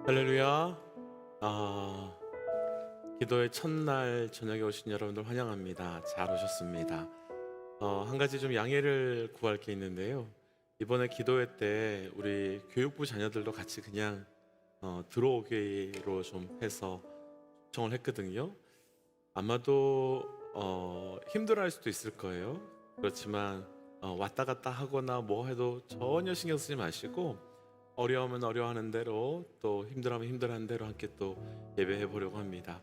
할렐루야. 기도의 첫날 저녁에 오신 여러분들 환영합니다. 잘 오셨습니다. 한 가지 좀 양해를 구할 게 있는데요. 이번에 기도회 때 우리 교육부 자녀들도 같이 그냥 들어오기로 좀 해서 요청을 했거든요. 아마도 힘들어할 수도 있을 거예요. 그렇지만 왔다 갔다 하거나 뭐 해도 전혀 신경 쓰지 마시고 어려우면 어려워하는 대로 또 힘들어하면 힘들어하는 대로 함께 또 예배해 보려고 합니다.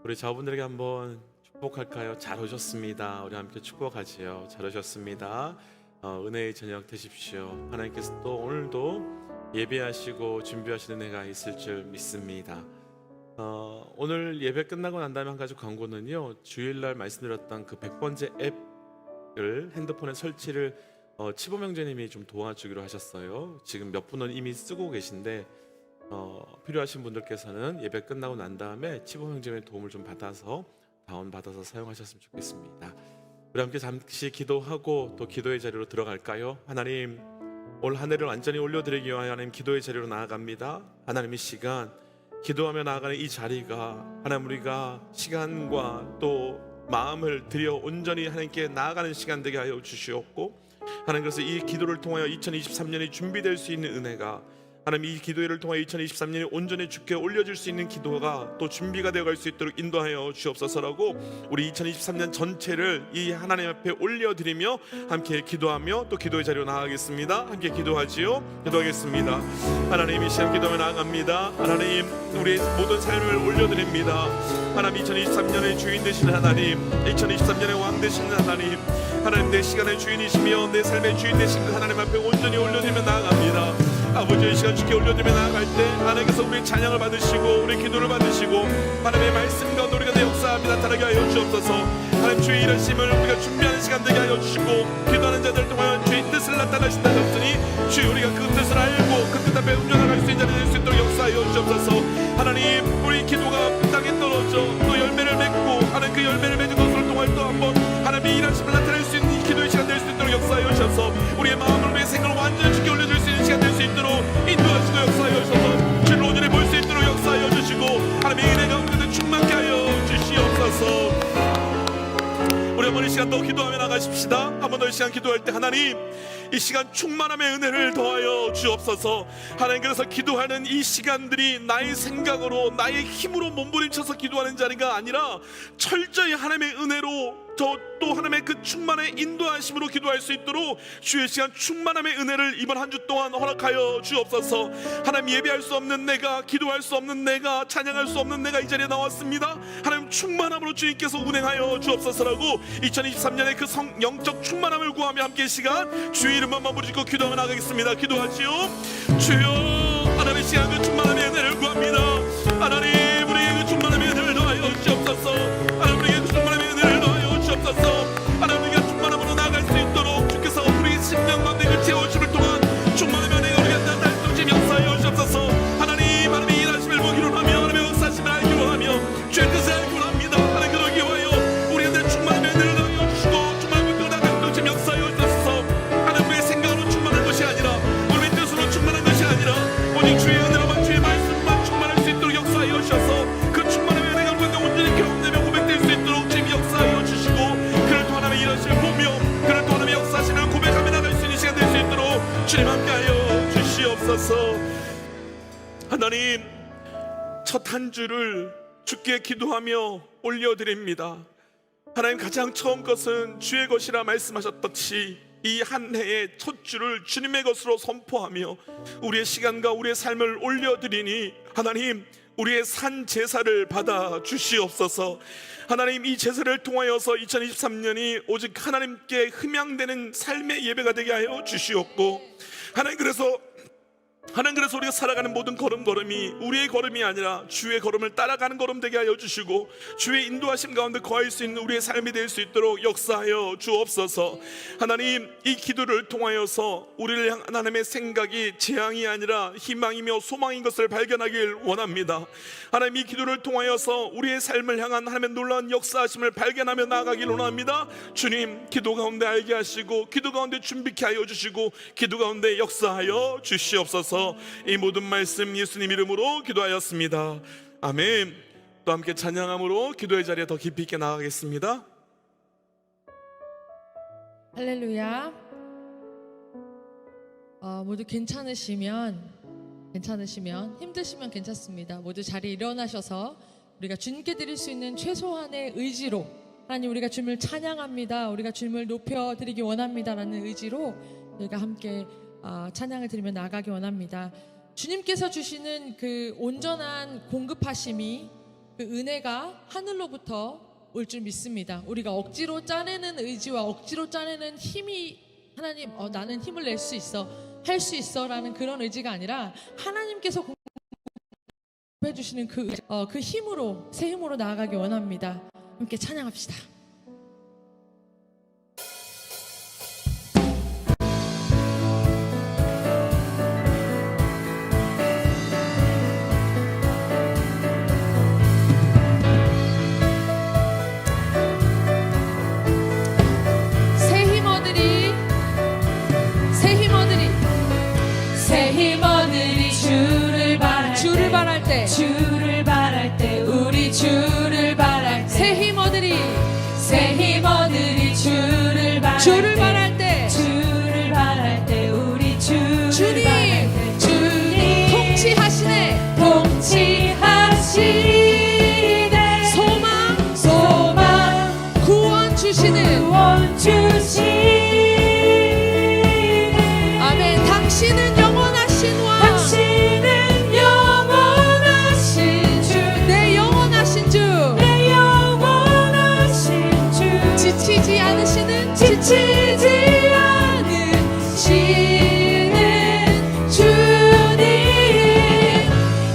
우리 자녀분들에게 한번 축복할까요? 잘 오셨습니다. 우리 함께 축복하지요. 잘 오셨습니다. 은혜의 저녁 되십시오. 하나님께서 또 오늘도 예배하시고 준비하시는 은혜가 있을 줄 믿습니다. 오늘 예배 끝나고 난 다음에 한 가지 광고는요, 주일날 말씀드렸던 그 100번째 앱을 핸드폰에 설치를 치범 형제님이 좀 도와주기로 하셨어요. 지금 몇 분은 이미 쓰고 계신데 필요하신 분들께서는 예배 끝나고 난 다음에 치범 형제님의 도움을 좀 받아서 다운받아서 사용하셨으면 좋겠습니다. 우리 함께 잠시 기도하고 또 기도의 자리로 들어갈까요? 하나님, 올 한 해를 완전히 올려드리기 위하여 하나님 기도의 자리로 나아갑니다. 하나님, 이 시간 기도하며 나아가는 이 자리가 하나님, 우리가 시간과 또 마음을 들여 온전히 하나님께 나아가는 시간 되게 하여 주시옵고, 하나님, 그래서 이 기도를 통하여 2023년이 준비될 수 있는 은혜가, 하나님, 이 기도회를 통하여 2023년이 온전히 주께 올려질 수 있는 기도가 또 준비가 되어갈 수 있도록 인도하여 주옵소서라고, 우리 2023년 전체를 이 하나님 앞에 올려드리며 함께 기도하며 또 기도의 자리로 나아가겠습니다. 함께 기도하지요. 기도하겠습니다. 하나님, 이 시간 기도하며 나아갑니다. 하나님, 우리 모든 삶을 올려드립니다. 하나님, 2023년의 주인 되시는 하나님, 2023년의 왕 되시는 하나님, 하나님, 내 시간의 주인이시며 내 삶의 주인 되신 그 하나님 앞에 온전히 올려드리며 나아갑니다. 아버지의 시간 주께 올려드리며 나아갈 때 하나님께서 우리의 찬양을 받으시고 우리의 기도를 받으시고 하나님의 말씀과 우리가 내 역사함이 나타나게 하여 주옵소서. 하나님, 주의 일하심을 우리가 준비하는 시간 되게 하여 주시고, 기도하는 자들을 통하여 주의 뜻을 나타내신다 하셨으니 주의 우리가 그 뜻을 알고 그 뜻 앞에 운전할 수 있는 자리 될 수 있도록 역사하여 주옵소서. 하나님, 우리 기도가 땅에 떨어져 또 열매를 맺고 하나님, 그 열매를 맺은 것을 통하여 또 한번 하나님의 일하심을 나타낼 수 있는 이 기도의 시간 될 수 있도록 역사하여 주셔서 우리의 마음을, 우리의 생각을 완전히 주께 올려줄 수 있는 시간 될 수 있도록 인도하시고 역사하여 주셔서 주를 온전히 볼 수 있도록 역사하여 주시고 하나님의 은혜 가운데 충만케 하여 주시옵소서. 우리 한번 이 시간 더 기도하며 나가십시다. 한 번 더 이 시간 기도할 때 하나님, 이 시간 충만함의 은혜를 더하여 주옵소서. 하나님, 그래서 기도하는 이 시간들이 나의 생각으로 나의 힘으로 몸부림쳐서 기도하는 자리가 아니라 철저히 하나님의 은혜로 또 하나님의 그 충만의 인도하심으로 기도할 수 있도록 주의 시간 충만함의 은혜를 이번 한 주 동안 허락하여 주옵소서. 하나님, 예배할 수 없는 내가, 기도할 수 없는 내가, 찬양할 수 없는 내가 이 자리에 나왔습니다. 하나님, 충만함으로 주님께서 운행하여 주옵소서라고 2023년의 그 영적 충만함을 구하며 함께 이 시간 주의 이름만 마무리짓고 기도하며 나가겠습니다. 기도하지요. 주여, 하나님의 시간 그 충만함의 은혜를 구합니다. 하나님, 우리의 그 충만함의 은혜를 더하여 주옵소서. 하나님, 우리의 그 충만함의 은혜를 더하여 주옵소서. 하나님, 우리가 충만함으로 나아갈 수 있도록 주께서 우리 심령 가운데 그 채워주심을 통한 충만함의 은혜가 우리가 날동지 역사하여 주옵소서. 하나님, 하나님의 일하심을 보기로 하며 하나님의 역사하심을 알기로 하며 주의 뜻을 알기로 합니다. 하나님, 그러기 위하여 우리가 늘 충만함의 은혜를 더하여 주시고 충만함의 은혜가 날동지 역사하여 주옵소서. 하나님, 우리의 생각으로 충만한 것이 아니라 우리의 뜻으로 충만한 것이 아니라 오직 주의 은혜로만, 주의 말씀만 충만할 수 있도록 역사하여 주셔서 그 충만함의 은혜가 우리가 온전히 경험되며 고백될 수 있도록 주님 역사하여 주시고, 그를 또 하나님의 일하심을 보며 그를 또 하나님의 역사하심을 고백하며 나갈 수 있는 시간 될 수 있도록 주님 함께하여 주시옵소서. 하나님, 첫 한 주를 주께 기도하며 올려드립니다. 하나님, 가장 처음 것은 주의 것이라 말씀하셨듯이 이 한 해의 첫 주를 주님의 것으로 선포하며 우리의 시간과 우리의 삶을 올려드리니 하나님, 우리의 산 제사를 받아 주시옵소서. 하나님, 이 제사를 통하여서 2023년이 오직 하나님께 흠양되는 삶의 예배가 되게 하여 주시옵고, 하나님, 그래서 우리가 살아가는 모든 걸음걸음이 우리의 걸음이 아니라 주의 걸음을 따라가는 걸음 되게 하여 주시고, 주의 인도하심 가운데 거할 수 있는 우리의 삶이 될 수 있도록 역사하여 주옵소서. 하나님, 이 기도를 통하여서 우리를 향한 하나님의 생각이 재앙이 아니라 희망이며 소망인 것을 발견하길 원합니다. 하나님, 이 기도를 통하여서 우리의 삶을 향한 하나님의 놀라운 역사하심을 발견하며 나아가길 원합니다. 주님, 기도 가운데 알게 하시고 기도 가운데 준비케 하여 주시고 기도 가운데 역사하여 주시옵소서. 주옵소서. 이 모든 말씀 예수님 이름으로 기도하였습니다. 아멘. 또 함께 찬양함으로 기도의 자리에 더 깊이 있게 나가겠습니다. 할렐루야. 모두 괜찮으시면 힘드시면 괜찮습니다. 모두 자리에 일어나셔서 우리가 주님께 드릴 수 있는 최소한의 의지로, 하나님 우리가 주님을 찬양합니다, 우리가 주님을 높여드리기 원합니다 라는 의지로 우리가 함께 찬양을 드리며 나가기 원합니다. 주님께서 주시는 그 온전한 공급하심이, 그 은혜가 하늘로부터 올 줄 믿습니다. 우리가 억지로 짜내는 의지와 억지로 짜내는 힘이, 하나님 나는 힘을 낼 수 있어, 할 수 있어 라는 그런 의지가 아니라 하나님께서 공급해 주시는 그 힘으로, 새 힘으로 나아가기 원합니다. 함께 찬양합시다. 주를 바랄 때 우리 주를 바랄 때 새 힘 얻으리 주를 바랄 때 우리 주를 바랄 때 주님 통치하시네 소망 구원 주시는 아멘. 당신은 영원하신 왕, 지치지 않으시는 주님,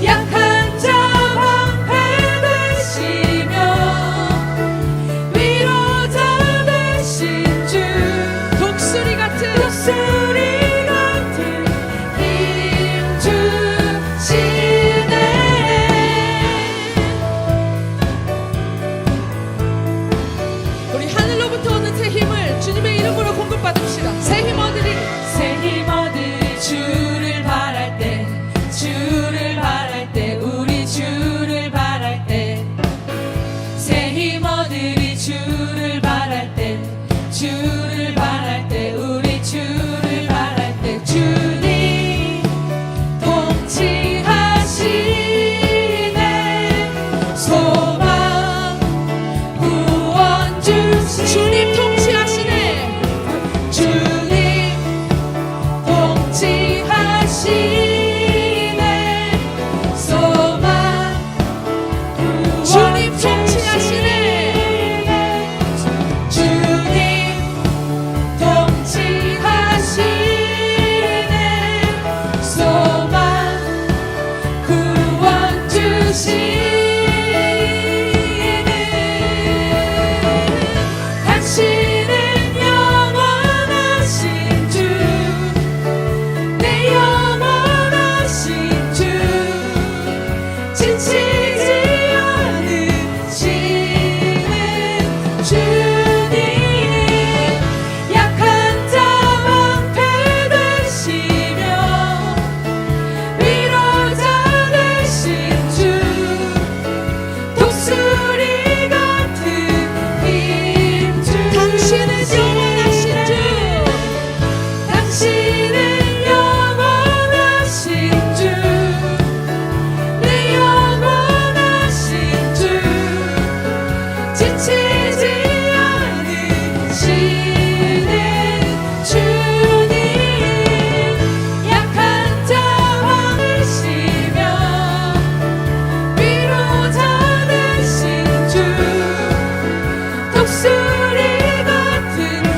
약한 자 방패 되시며 위로자 되신 주, 독수리 같은 힘 주시네. 우리 하늘로부터 오는 새 힘을 주님의 이름으로 공급받읍시다. 새 힘 얻으리 주를 바랄 때 우리 주를 바랄 때 새 힘 얻으리 주를 바랄 때 우리 주를 바랄 때 주님 통치하시네 소망 구원 주시네 주님 통치하시네 주님 통치하시네 소망 주님 통치하시네 주님 통치하시네 소망 구원 주시네 당신은 영원하신 주 내 영원하신 주 지치지 않으시는 주님 약한 자 방패 되시며 위로자 되신 주 독수리 같은 힘 주 당신은 영원하신 주 당신은 영원하신 주 내 영원하신 주 지치지 않으시는 주님 약한 자 왕이시며 위로자 되신 주 독수리 같은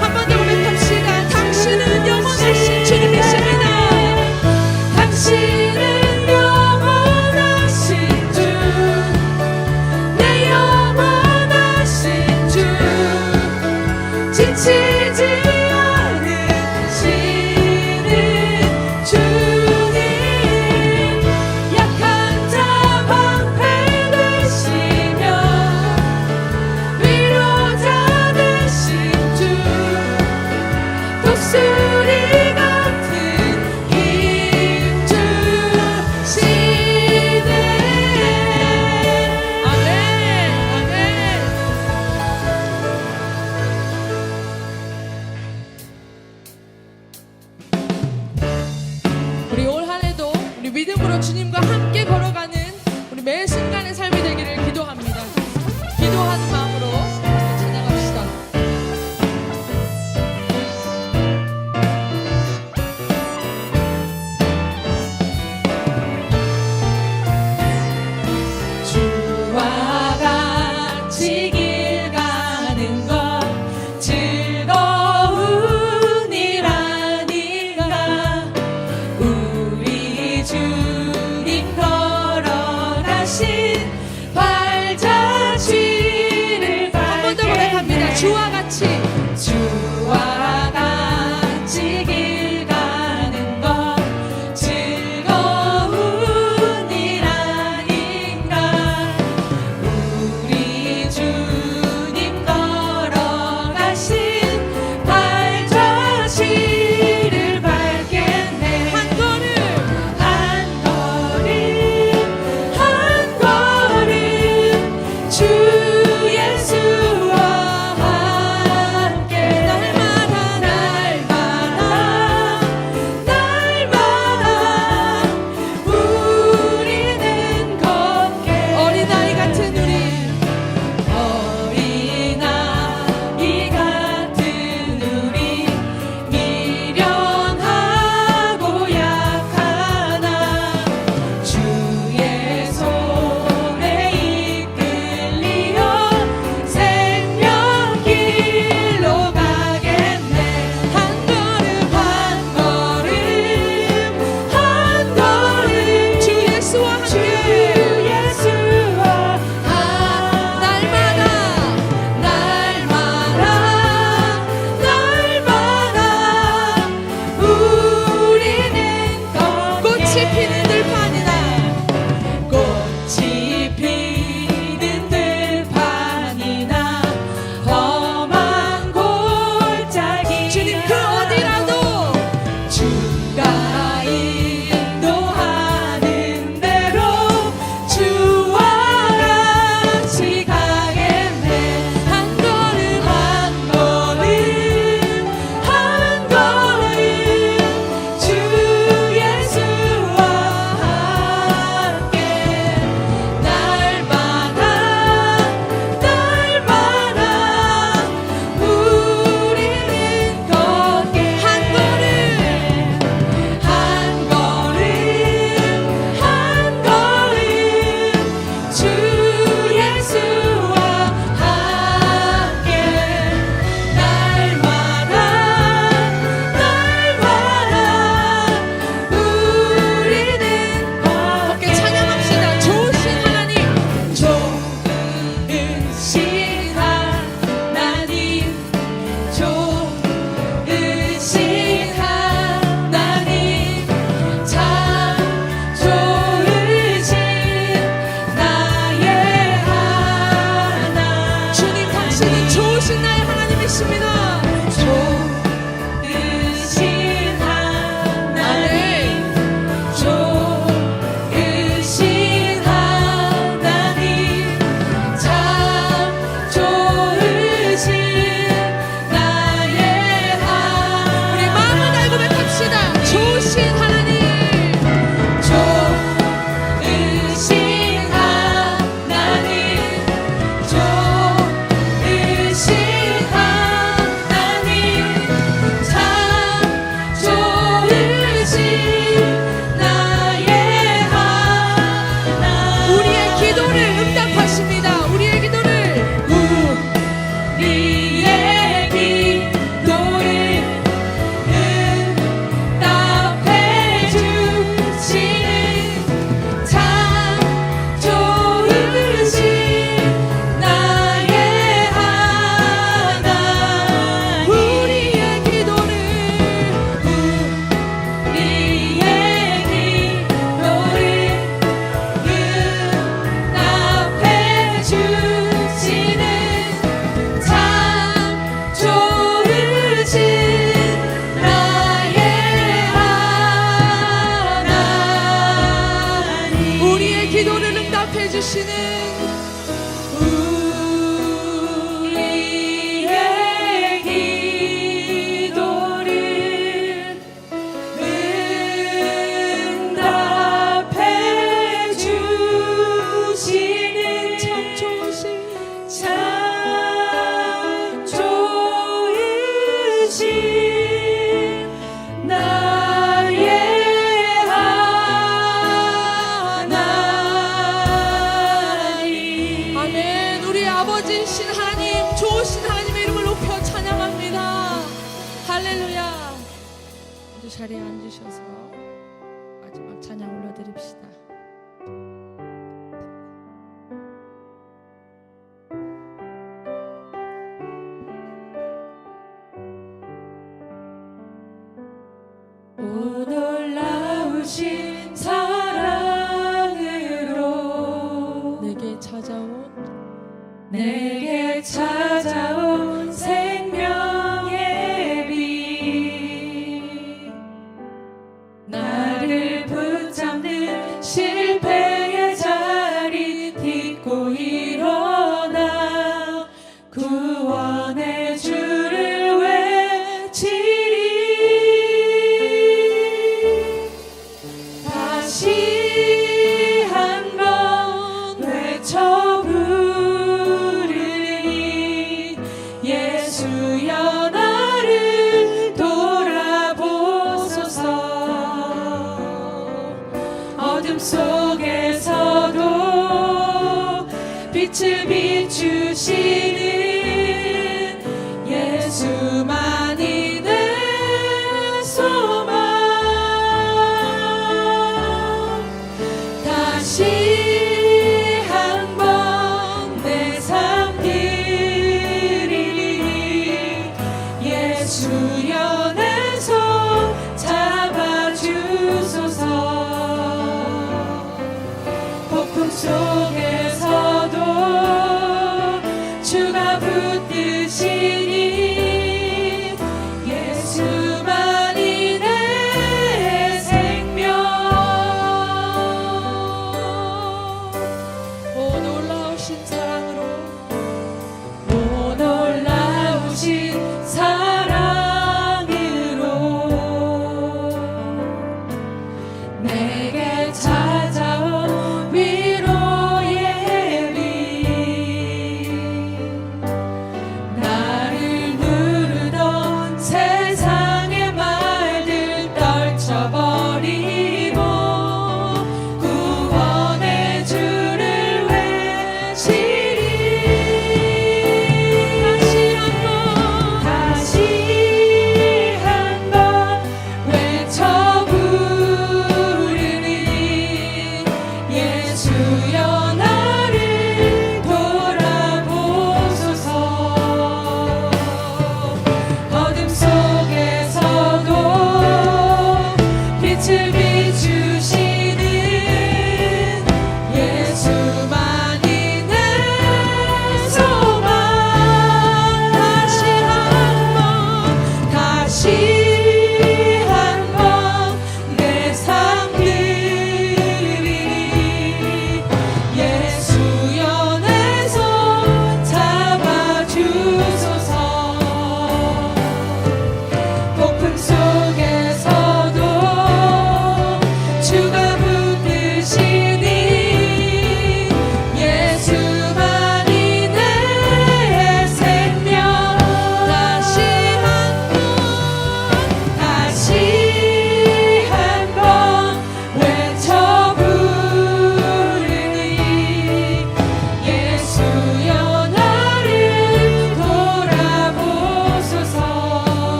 한 번 더 고백합시다. 당신은 영원하신 주님이십니다. 당신은 영원하신 주 내 영원하신 주 지치지 않으시는 주님 약한 자 방패 되시며 위로자 되신 주 독수리 같은 힘 주시네 응답하십니다. 좋으신 하나님, 좋으신 하나님, 참 좋으신 나의 하나님. 우리 마음을 달고 고백합시다. 좋으신 하나님, 좋으신 하나님, 좋으신 하나님, 참 좋으신 나의 하나님. 우리의 기도를 응답하십니다. 우리의 기도를 우리의 기도를 응답해 주시는 참 좋으신 나의 하나님. 우리의 기도를 응답해 주시는 참 좋으신 나의 하나님. 우리의 기도를 응답해 주시는 우리의 기도를 응답해 주시는 참 좋으신 참 좋으신 나의 하나님. 아멘. 우리 아버지신 하나님, 좋으신 하나님의 이름을 높여 찬양합니다. 할렐루야. 모두 자리에 앉으셔서 마지막 찬양 올려드립시다. 오 놀라우신 사랑으로 내게 찾아온 생명의 빛, 나를 붙잡는 실패의 자리 딛고 일어나 구원의 주를 외치리. 다시 한번 외쳐 부르니 예수여 나를 돌아보소서. 어둠 속에서도 빛을 비추시는 예수만이 내 소망. 다시 한번 내 삶 드리니 예수여 내 손 잡아주소서. 폭풍 속에서도 주가 붙드시니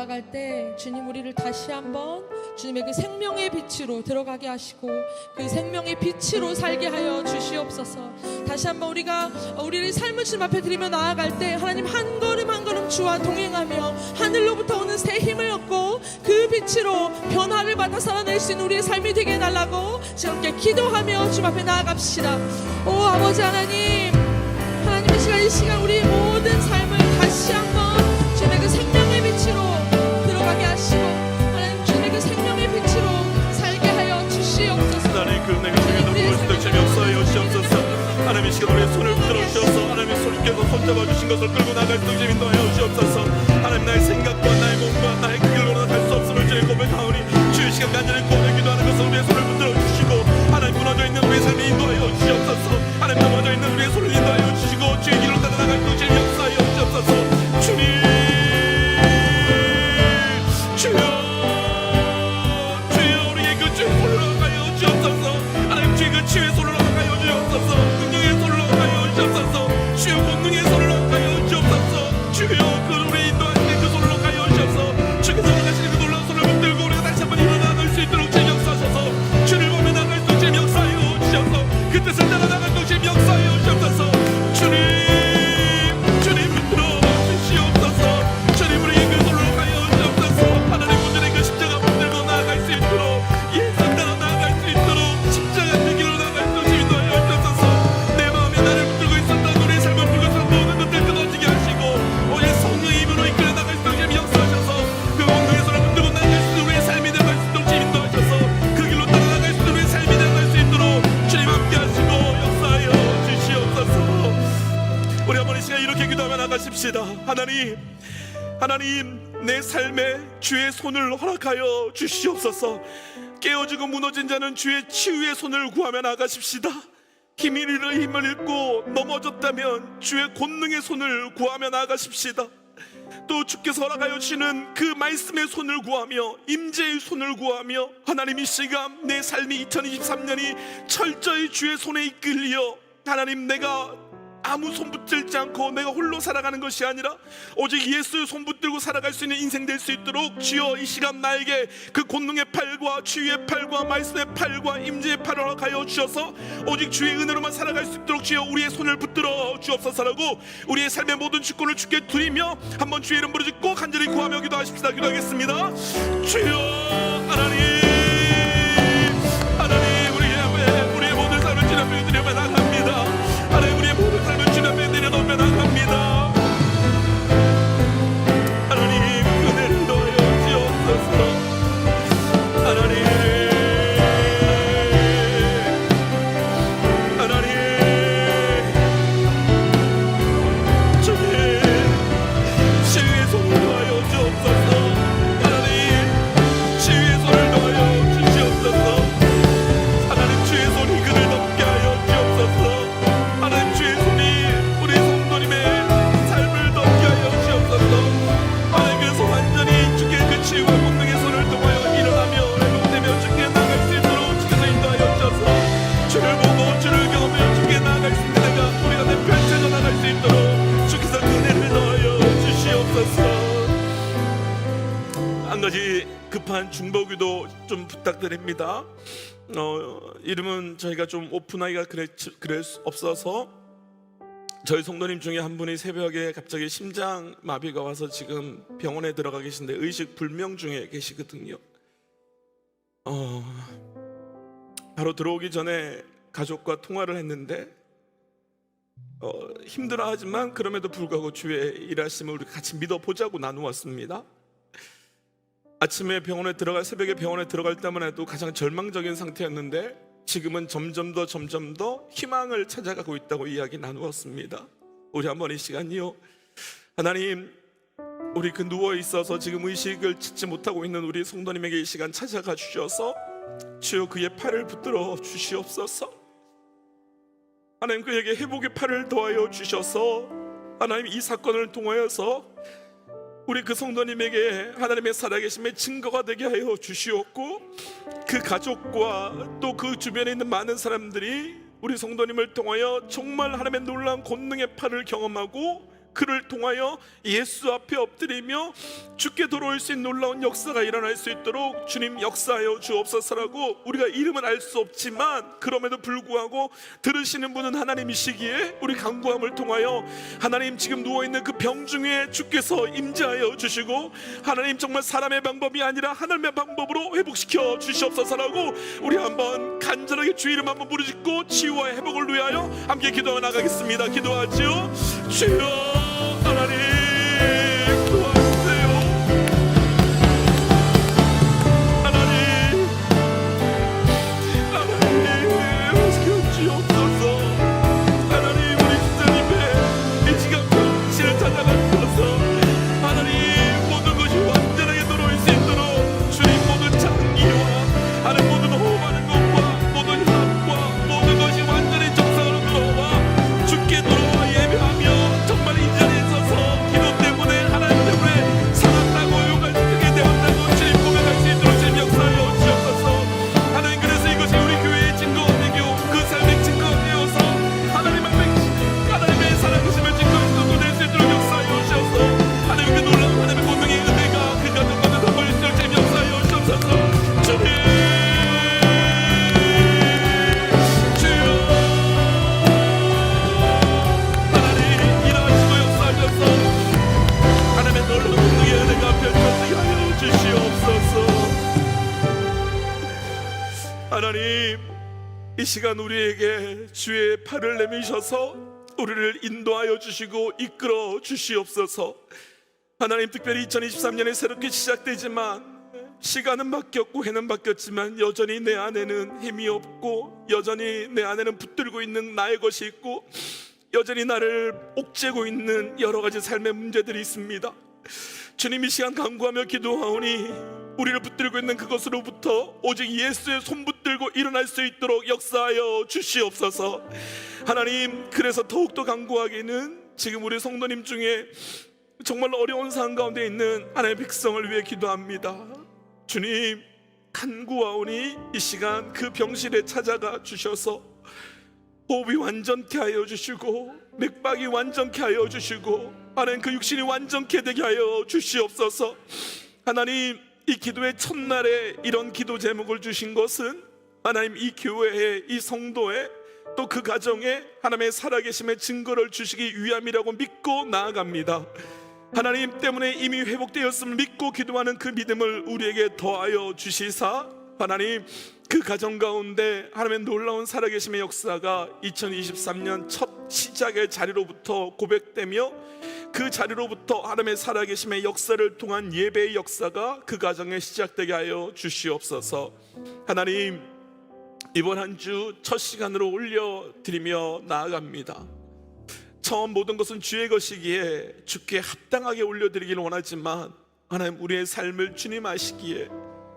나아갈 때 주님 우리를 다시 한번 주님의 그 생명의 빛으로 들어가게 하시고 그 생명의 빛으로 살게 하여 주시옵소서. 다시 한번 우리가 우리를 삶을 주님 앞에 드리며 나아갈 때 하나님 한 걸음 한 걸음 주와 동행하며 하늘로부터 오는 새 힘을 얻고 그 빛으로 변화를 받아 살아낼 수 있는 우리의 삶이 되게 해달라고 지금 함께 기도하며 주님 앞에 나아갑시다. 오 아버지 하나님, 하나님 이 시간 우리 모든 삶을 다시 한번 주님의 그 생명의 빛으로 들어가게 하시고 하나님 주님의 그 생명의 빛으로 살게 하여 주시옵소서. 하나님 그 은혜가 주에게 넘볼 수 있도록 재미없어요 주시옵소서. 하나님 이 시간 우리의 손을 붙들어 주셔서 하나님의 손께서 손잡아 주신 것을 끌고 나갈 수 있도록 인도하여 주시옵소서. 하나님 나의 생각과 나의 몸과 나의 그 길로는 갈 수 없음을 주의 고백하오니 주의 시간 간절히 구원을 기도하는 것을 우리의 손을 붙들어 주시고 하나님 무너져 있는 우리의 삶을 인도하여 주시옵소서. 하나님 넘어져 있는 우리의 손을 인도하여 주시고 주의 길로 따라나갈 수 있도록 역사하여 주시옵소서. 주님 주여 주여 우리의 그 주의 손을 허락하여 주옵소서. 하나님 주의 그 주의 손을 허락하여 주옵소서. 능력의 손을 허락하여 주옵소서. 주여 권능의 손을 허락하여 주옵소서. 주여 그 우리 인도하시는 그 손을 허락하여 주옵소서. 주께서 허락하시는 그 놀라운 손을 붙들고 우리가 다시 한번 일어나갈 수 있도록 주님 역사하셔서 주를 보며 나갈 수 있도록 주님 역사하여 주셔서 그 뜻을 따라 나갈 수 있도록 주님 역사하여 주옵소서. 주님 붙들어 주시옵소서. 주님 우리의 그 손을 허락하여 주옵소서. 하나님 오늘의 그 십자가 붙들고 나아갈 수 있도록 예수 따라 나아갈 수 있도록 십자가 그 길로 나아갈 수 있도록 주님 인도하여 주옵소서. 내 마음에 나를 붙들고 있었던 우리의 삶을 붙들고 있었던 모든 것들 끊어지게 하시고 오늘 성령의 힘으로 이끌어 나갈 수 있도록 주님 역사하셔서 그 원동의 손을 붙들고 나아갈 수 있도록 우리의 삶이 되어갈 수 있도록 주님 인도하셔서 그 길로 따라 나아갈 수 있도록 우리의 삶이 되어갈 수 있도록 주님 함께 하시고 역사하여 주시옵소서. 우리 한번 이 시간 이렇게 기도하며 나가십시다. 하나님 내 삶에 주의 손을 허락하여 주시옵소서. 깨어지고 무너진 자는 주의 치유의 손을 구하며 나가십시다. 힘을 잃고 넘어졌다면 주의 권능의 손을 구하며 나가십시다. 또 주께서 허락하여 주시는 그 말씀의 손을 구하며 임재의 손을 구하며 하나님 이 시간 내 삶이 2023년이 철저히 주의 손에 이끌려 하나님 내가 아무 손 붙들지 않고 내가 홀로 살아가는 것이 아니라 오직 예수의 손 붙들고 살아갈 수 있는 인생 될 수 있도록 주여 이 시간 나에게 그 권능의 팔과 치유의 팔과 말씀의 팔과 임재의 팔을 허락하여 주셔서 오직 주의 은혜로만 살아갈 수 있도록 주여 우리의 손을 붙들어 주옵소서라고 우리의 삶의 모든 주권을 주께 드리며 한번 주의 이름 부르짖고 간절히 구하며 기도하십시다. 기도하겠습니다. 주여 하나님 우리의 모든 삶을 주님 앞에 드리며 나갑니다. 하나님 우리의 모든 삶을 주님 앞에 내려놓으며 나갑니다. 하나님 은혜를 넣어요 주옵소서. 하나님 주님 치유의 손을 넣어요 주옵소서. 하나님 치유의 손을 넣어요 주시옵소서. 하나님 주의 손이 그를 덮게 하여 주옵소서. 하나님 주의 손이 우리 성도님의 삶을 덮게 하여 주옵소서. 하나님 그래서 완전히 주께 그 치유와 권능의 손을 통하여 일어나며 회복되며 주께 나갈 수 있도록 주께서 인도하여 주셔서 주를 보고 주를 경험하며 주께 나갈 수 있는 내가 우리가 내 펼쳐져 나갈 수 있도록 주께서 은혜를 넣어요 주시옵소서. 한 가지 급한 중보기도 좀 부탁드립니다. 이름은 저희가 좀 오픈하기가 그럴 수 없어서 저희 성도님 중에 한 분이 새벽에 갑자기 심장 마비가 와서 지금 병원에 들어가 계신데 의식 불명 중에 계시거든요. 바로 들어오기 전에 가족과 통화를 했는데 힘들어하지만 그럼에도 불구하고 주의 일하심을 우리 같이 믿어보자고 나누었습니다. 아침에 새벽에 병원에 들어갈 때만 해도 가장 절망적인 상태였는데 지금은 점점 더 희망을 찾아가고 있다고 이야기 나누었습니다. 우리 한번 이 시간이요 하나님 우리 그 누워 있어서 지금 의식을 찾지 못하고 있는 우리 성도님에게 이 시간 찾아가 주셔서 주여 그의 팔을 붙들어 주시옵소서. 하나님 그에게 회복의 팔을 더하여 주셔서 하나님 이 사건을 통하여서 우리 그 성도님에게 하나님의 살아계심의 증거가 되게 하여 주시옵고 그 가족과 또 그 주변에 있는 많은 사람들이 우리 성도님을 통하여 정말 하나님의 놀라운 권능의 팔을 경험하고 그를 통하여 예수 앞에 엎드리며 주께 돌아올 수 있는 놀라운 역사가 일어날 수 있도록 주님 역사하여 주옵소서라고 우리가 이름은 알 수 없지만 그럼에도 불구하고 들으시는 분은 하나님이시기에 우리 간구함을 통하여 하나님 지금 누워있는 그 병 중에 주께서 임재하여 주시고 하나님 정말 사람의 방법이 아니라 하나님의 방법으로 회복시켜 주시옵소서라고 우리 한번 간절하게 주 이름 한번 부르짖고 치유와 회복을 위하여 함께 기도하 나가겠습니다. 기도하지요. 주여 하나님 도와주세요. 하나님 지키옵소서. 하나님 우리 주님의 이 시간 병실을 찾아가셔서 하나님 모든 것이 완전하게 돌아올 수 있도록 주님 모든 장기와 하나님 모든 호흡하는 것과 모든 혈압과 모든 것이 완전히 정상으로 돌아와 주께 돌아와 예배하며 정말 이 자리에 서서 기도 때문에 하나님 때문에 살았다고 욕하게 되었다고 주님 고백할 수 있도록 주님 역사하여 주옵소서. 하나님 그래서 이것이 우리 교회의 증거가 되고 그 삶의 증거가 되어서 하나님의 살아계심을 증거하고 될 수 있도록 역사하여 주옵소서. 하나님 그 놀라운 하나님의 본능의 은혜가 그 가정 가운데 덮어질 수 있도록 주님 역사하여 주옵소서. 주님 주여 하나님 일하시고 역사하셔서 하나님의 놀라운 능력의 은혜가 펼쳐지게 하여 주시옵소서. 하나님 이 시간 우리에게 주의 팔을 내미셔서 우리를 인도하여 주시고 이끌어 주시옵소서. 하나님 특별히 2023년에 새롭게 시작되지만 시간은 바뀌었고 해는 바뀌었지만 여전히 내 안에는 힘이 없고 여전히 내 안에는 붙들고 있는 나의 것이 있고 여전히 나를 옥죄고 있는 여러 가지 삶의 문제들이 있습니다. 주님 이 시간 간구하며 기도하오니 우리를 붙들고 있는 그것으로부터 오직 예수의 손 붙들고 일어날 수 있도록 역사하여 주시옵소서. 하나님 그래서 더욱더 간구하기는 지금 우리 성도님 중에 정말 어려운 상황 가운데 있는 하나님의 백성을 위해 기도합니다. 주님 간구하오니 이 시간 그 병실에 찾아가 주셔서 호흡이 완전케 하여 주시고 맥박이 완전케 하여 주시고 하나님 그 육신이 완전케 되게 하여 주시옵소서. 하나님 이 기도의 첫날에 이런 기도 제목을 주신 것은 하나님 이 교회에 이 성도에 또 그 가정에 하나님의 살아계심의 증거를 주시기 위함이라고 믿고 나아갑니다. 하나님 때문에 이미 회복되었음을 믿고 기도하는 그 믿음을 우리에게 더하여 주시사 하나님 그 가정 가운데 하나님의 놀라운 살아계심의 역사가 2023년 첫 시작의 자리로부터 고백되며 그 자리로부터 하나님의 살아계심의 역사를 통한 예배의 역사가 그 가정에 시작되게 하여 주시옵소서. 하나님 이번 한 주 첫 시간으로 올려드리며 나아갑니다. 처음 모든 것은 주의 것이기에 주께 합당하게 올려드리기를 원하지만 하나님 우리의 삶을 주님 아시기에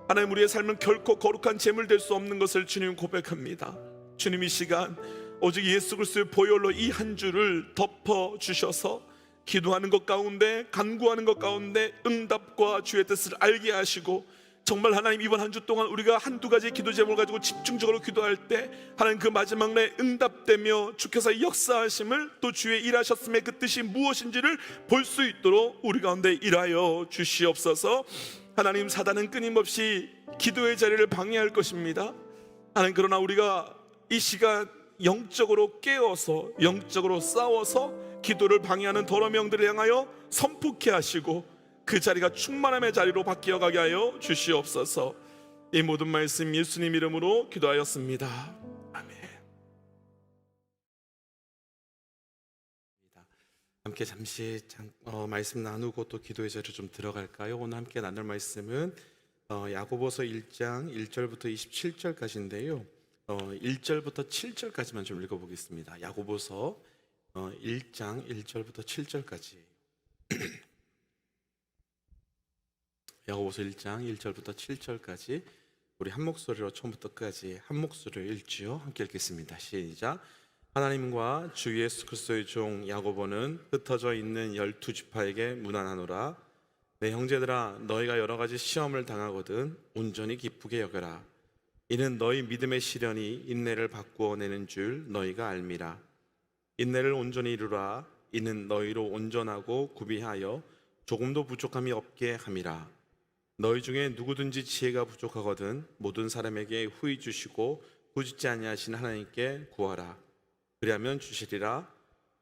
하나님 우리의 삶은 결코 거룩한 제물 될 수 없는 것을 주님 고백합니다. 주님 이 시간 오직 예수 그리스도의 보혈로 이 한 주를 덮어 주셔서 기도하는 것 가운데 간구하는 것 가운데 응답과 주의 뜻을 알게 하시고 정말 하나님 이번 한 주 동안 우리가 한두 가지 기도 제목을 가지고 집중적으로 기도할 때 하나님 그 마지막 날 응답되며 주께서 역사하심을 또 주의 일하셨음의 그 뜻이 무엇인지를 볼 수 있도록 우리 가운데 일하여 주시옵소서. 하나님 사단은 끊임없이 기도의 자리를 방해할 것입니다. 하나님 그러나 우리가 이 시간 영적으로 깨어서 영적으로 싸워서 기도를 방해하는 더러운 영들을 향하여 선포케 하시고 그 자리가 충만함의 자리로 바뀌어가게 하여 주시옵소서. 이 모든 말씀 예수님 이름으로 기도하였습니다. 아멘. 함께 잠시 말씀 나누고 또 기도의 자리로 좀 들어갈까요? 오늘 함께 나눌 말씀은 야고보서 1장 1절부터 27절까지인데요 1절부터 7절까지만 좀 읽어보겠습니다. 야고보서 1장 1절부터 7절까지 야고보서 1장 1절부터 7절까지 우리 한 목소리로 처음부터 끝까지 한 목소리로 읽지요. 함께 읽겠습니다. 시작. 하나님과 주 예수 그리스도의 종 야고보는 흩어져 있는 12지파에게 문안하노라. 내 형제들아 너희가 여러 가지 시험을 당하거든 온전히 기쁘게 여겨라. 이는 너희 믿음의 시련이 인내를 바꾸어 내는 줄 너희가 알미라. 인내를 온전히 이루라. 이는 너희로 온전하고 구비하여 조금도 부족함이 없게 함이라. 너희 중에 누구든지 지혜가 부족하거든 모든 사람에게 후히 주시고 꾸짖지 아니하신 하나님께 구하라. 그리하면 주시리라.